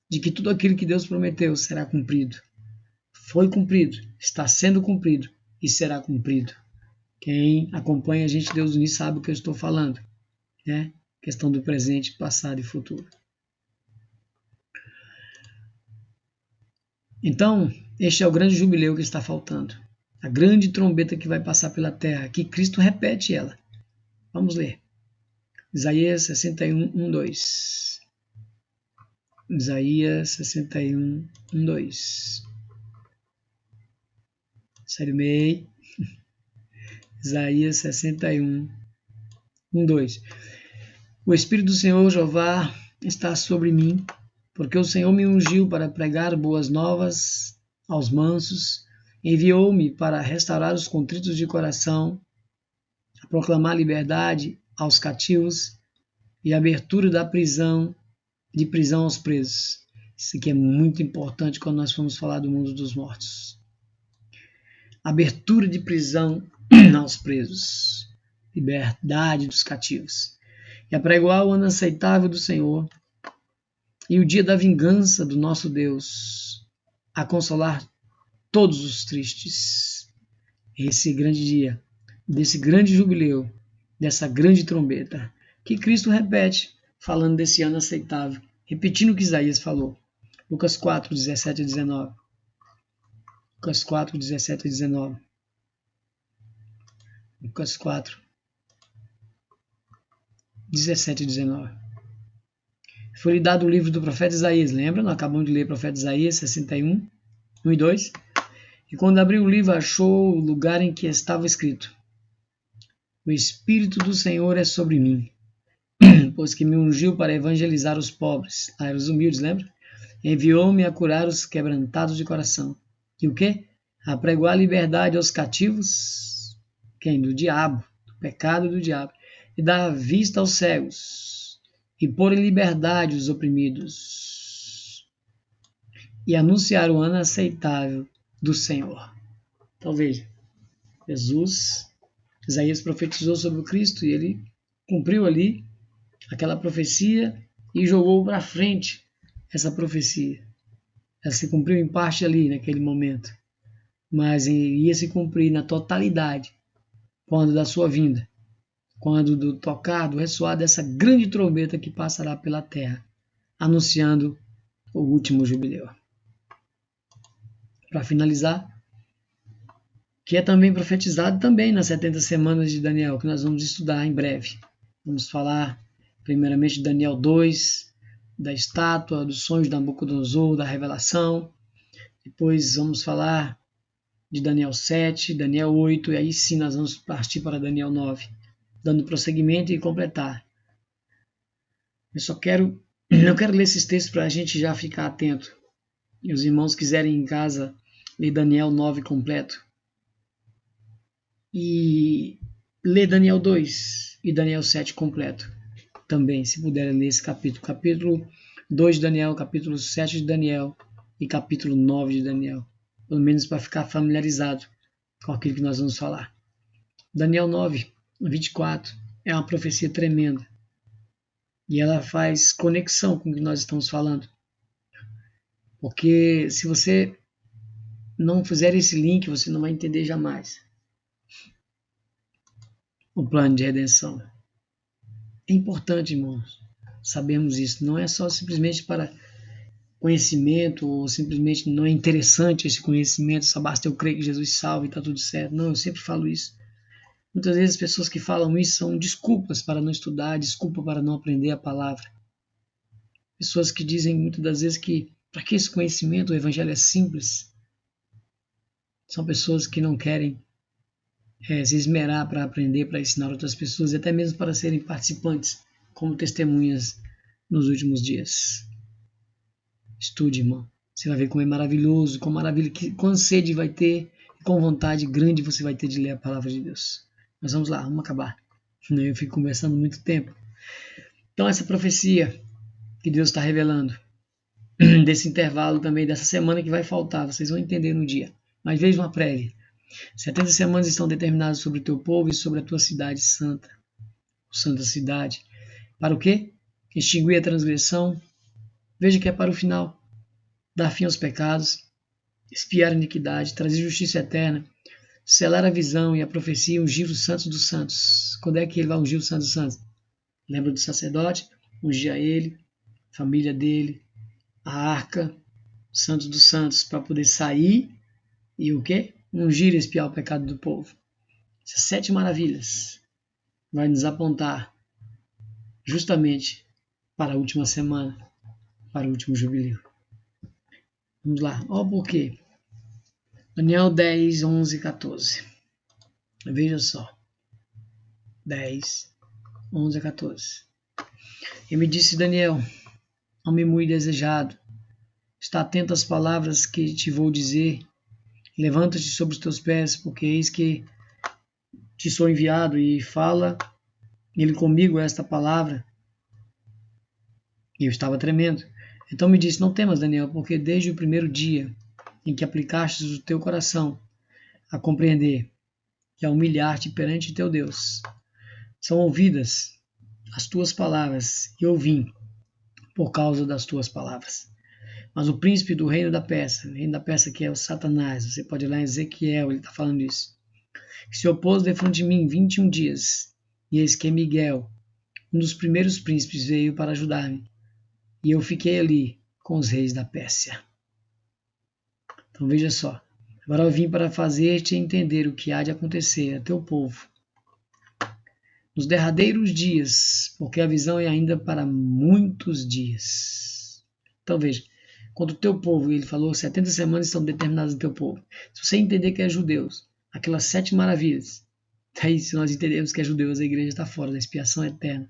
A: de que tudo aquilo que Deus prometeu será cumprido. Foi cumprido, está sendo cumprido e será cumprido. Quem acompanha a gente Deus Unido sabe o que eu estou falando, né? Questão do presente, passado e futuro. Então, este é o grande jubileu que está faltando. A grande trombeta que vai passar pela terra, que Cristo repete ela. Vamos ler. Isaías 61, 1, 2. Isaías 61, 1, 2. Sério, MEI. Isaías 61, 1, 2. O Espírito do Senhor Jeová está sobre mim, porque o Senhor me ungiu para pregar boas novas aos mansos, Enviou-me para restaurar os contritos de coração, a proclamar liberdade aos cativos e abertura de prisão aos presos. Isso aqui é muito importante quando nós formos falar do mundo dos mortos. Abertura de prisão aos presos, liberdade dos cativos. E apregoar o ano aceitável do Senhor e o dia da vingança do nosso Deus, a consolar todos os tristes. Esse grande dia, desse grande jubileu, dessa grande trombeta, que Cristo repete, falando desse ano aceitável, repetindo o que Isaías falou. Lucas 4, 17 a 19. Lucas 4, 17 a 19. Lucas 4, 17 a 19. Foi-lhe dado o livro do profeta Isaías, lembra? Nós acabamos de ler o profeta Isaías 61, 1 e 2. E quando abriu o livro, achou o lugar em que estava escrito: O Espírito do Senhor é sobre mim, pois que me ungiu para evangelizar os pobres, os humildes, lembra? Enviou-me a curar os quebrantados de coração. E o quê? A pregoar liberdade aos cativos, quem? Do diabo, do pecado do diabo, e dar vista aos cegos, e pôr em liberdade os oprimidos, e anunciar o ano aceitável do Senhor. Então veja, Isaías profetizou sobre o Cristo e ele cumpriu ali aquela profecia e jogou para frente essa profecia. Ela se cumpriu em parte ali naquele momento, mas ia se cumprir na totalidade quando da sua vinda, quando do tocar, do ressoar dessa grande trombeta que passará pela terra, anunciando o último jubileu. Para finalizar, que é também profetizado também nas 70 semanas de Daniel, que nós vamos estudar em breve. Vamos falar primeiramente de Daniel 2, da estátua, dos sonhos de Nabucodonosor, da revelação. Depois vamos falar de Daniel 7, Daniel 8, e aí sim nós vamos partir para Daniel 9, dando prosseguimento e completar. Eu quero ler esses textos para a gente já ficar atento. E os irmãos quiserem em casa ler Daniel 9 completo, e ler Daniel 2 e Daniel 7 completo também, se puderem ler esse capítulo. Capítulo 2 de Daniel, capítulo 7 de Daniel e capítulo 9 de Daniel. Pelo menos para ficar familiarizado com aquilo que nós vamos falar. Daniel 9, 24 é uma profecia tremenda. E ela faz conexão com o que nós estamos falando. Porque se você não fizer esse link, você não vai entender jamais o plano de redenção. É importante, irmãos, sabermos isso. Não é só simplesmente para conhecimento, ou simplesmente não é interessante esse conhecimento, só basta eu crer que Jesus salva e está tudo certo. Não, eu sempre falo isso. Muitas vezes as pessoas que falam isso são desculpas para não estudar, desculpa para não aprender a palavra. Pessoas que dizem muitas das vezes que para que esse conhecimento, o evangelho é simples. São pessoas que não querem se esmerar para aprender, para ensinar outras pessoas e até mesmo para serem participantes como testemunhas nos últimos dias. Estude, irmão. Você vai ver como é maravilhoso, com maravilha, com sede vai ter, com vontade grande você vai ter de ler a palavra de Deus. Mas vamos lá, vamos acabar. Eu fico conversando muito tempo. Então essa profecia que Deus está revelando, desse intervalo também, dessa semana que vai faltar, vocês vão entender no dia. Mas veja uma prévia. 70 semanas estão determinadas sobre o teu povo e sobre a tua cidade santa. Santa cidade. Para o quê? Extinguir a transgressão. Veja que é para o final. Dar fim aos pecados. Expiar a iniquidade. Trazer justiça eterna. Selar a visão e a profecia. Ungir os santos dos santos. Quando é que ele vai ungir os santos dos santos? Lembra do sacerdote? Ungir a ele, a família dele, a arca, os santos dos santos, para poder sair e o quê? Ungir e expiar o pecado do povo. Essas 7 maravilhas vai nos apontar justamente para a última semana, para o último jubileu. Vamos lá, olha o porquê. Daniel 10, 11 e 14. Veja só. 10, 11 a 14. E me disse Daniel, homem muito desejado, está atento às palavras que te vou dizer Levanta-te sobre os teus pés, porque eis que te sou enviado, e fala ele comigo esta palavra. E eu estava tremendo. Então me disse: não temas, Daniel, porque desde o primeiro dia em que aplicastes o teu coração a compreender e a humilhar-te perante teu Deus, são ouvidas as tuas palavras, e eu vim por causa das tuas palavras. Mas o príncipe do reino da Pérsia, que é o Satanás, você pode ir lá em Ezequiel, ele está falando isso, que se opôs defronte de mim 21 dias, e eis que Miguel, um dos primeiros príncipes, veio para ajudar-me, e eu fiquei ali com os reis da Pérsia. Então veja só, agora eu vim para fazer-te entender o que há de acontecer a teu povo nos derradeiros dias, porque a visão é ainda para muitos dias. Então veja, quando o teu povo, ele falou, 70 semanas estão determinadas no teu povo. Se você entender que é judeus, aquelas 7 maravilhas, aí se nós entendemos que é judeus, a igreja está fora da expiação eterna,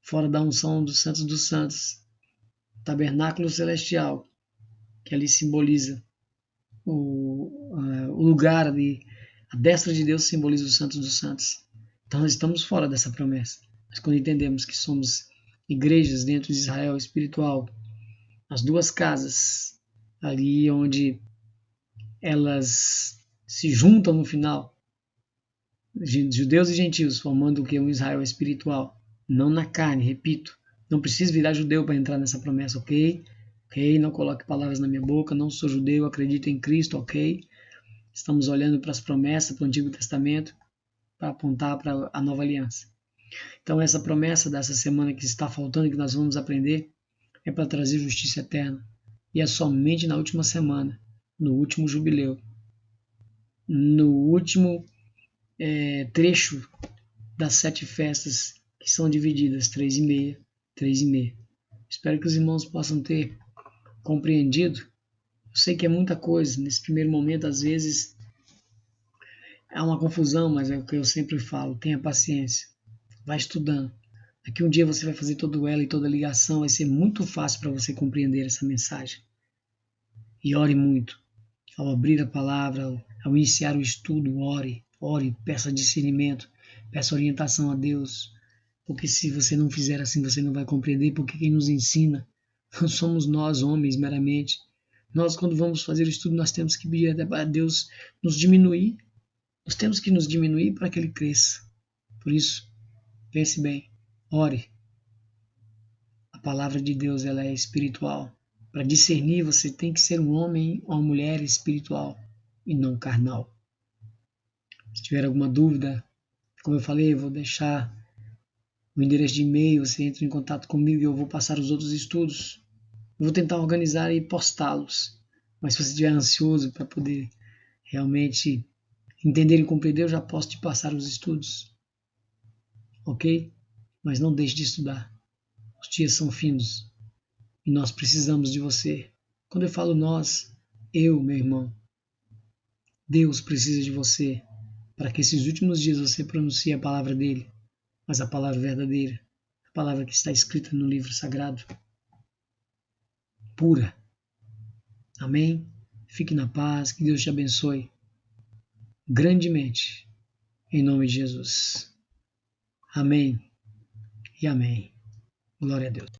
A: fora da unção dos santos, tabernáculo celestial, que ali simboliza o lugar ali, a destra de Deus simboliza os santos dos santos. Então nós estamos fora dessa promessa. Mas quando entendemos que somos igrejas dentro de Israel espiritual, as duas casas, ali onde elas se juntam no final, judeus e gentios, formando o que? Um Israel espiritual, não na carne, repito. Não preciso virar judeu para entrar nessa promessa, ok? Ok, não coloque palavras na minha boca, não sou judeu, acredito em Cristo, ok? Estamos olhando para as promessas do Antigo Testamento para apontar para a nova aliança. Então essa promessa dessa semana que está faltando, que nós vamos aprender, é para trazer justiça eterna. E é somente na última semana, no último jubileu, no último trecho das 7 festas, que são divididas 3 e meia. Espero que os irmãos possam ter compreendido. Eu sei que é muita coisa, nesse primeiro momento às vezes é uma confusão, mas é o que eu sempre falo, tenha paciência, vai estudando. Daqui um dia você vai fazer todo ela e toda a ligação, vai ser muito fácil para você compreender essa mensagem. E ore muito. Ao abrir a palavra, ao iniciar o estudo, ore, peça discernimento, peça orientação a Deus. Porque se você não fizer assim, você não vai compreender, porque quem nos ensina não somos nós, homens, meramente. Nós, quando vamos fazer o estudo, nós temos que pedir a Deus nos diminuir. Nós temos que nos diminuir para que Ele cresça. Por isso, pense bem, ore. A palavra de Deus, ela é espiritual. Para discernir, você tem que ser um homem ou uma mulher espiritual e não carnal. Se tiver alguma dúvida, como eu falei, eu vou deixar o endereço de e-mail, você entra em contato comigo e eu vou passar os outros estudos. Eu vou tentar organizar e postá-los. Mas se você estiver ansioso para poder realmente entender e compreender, eu já posso te passar os estudos. Ok? Mas não deixe de estudar. Os dias são findos e nós precisamos de você. Quando eu falo nós, eu, meu irmão, Deus precisa de você para que esses últimos dias você pronuncie a palavra dele, mas a palavra verdadeira, a palavra que está escrita no livro sagrado, pura. Amém? Fique na paz, que Deus te abençoe grandemente, em nome de Jesus. Amém e amém. Glória a Deus.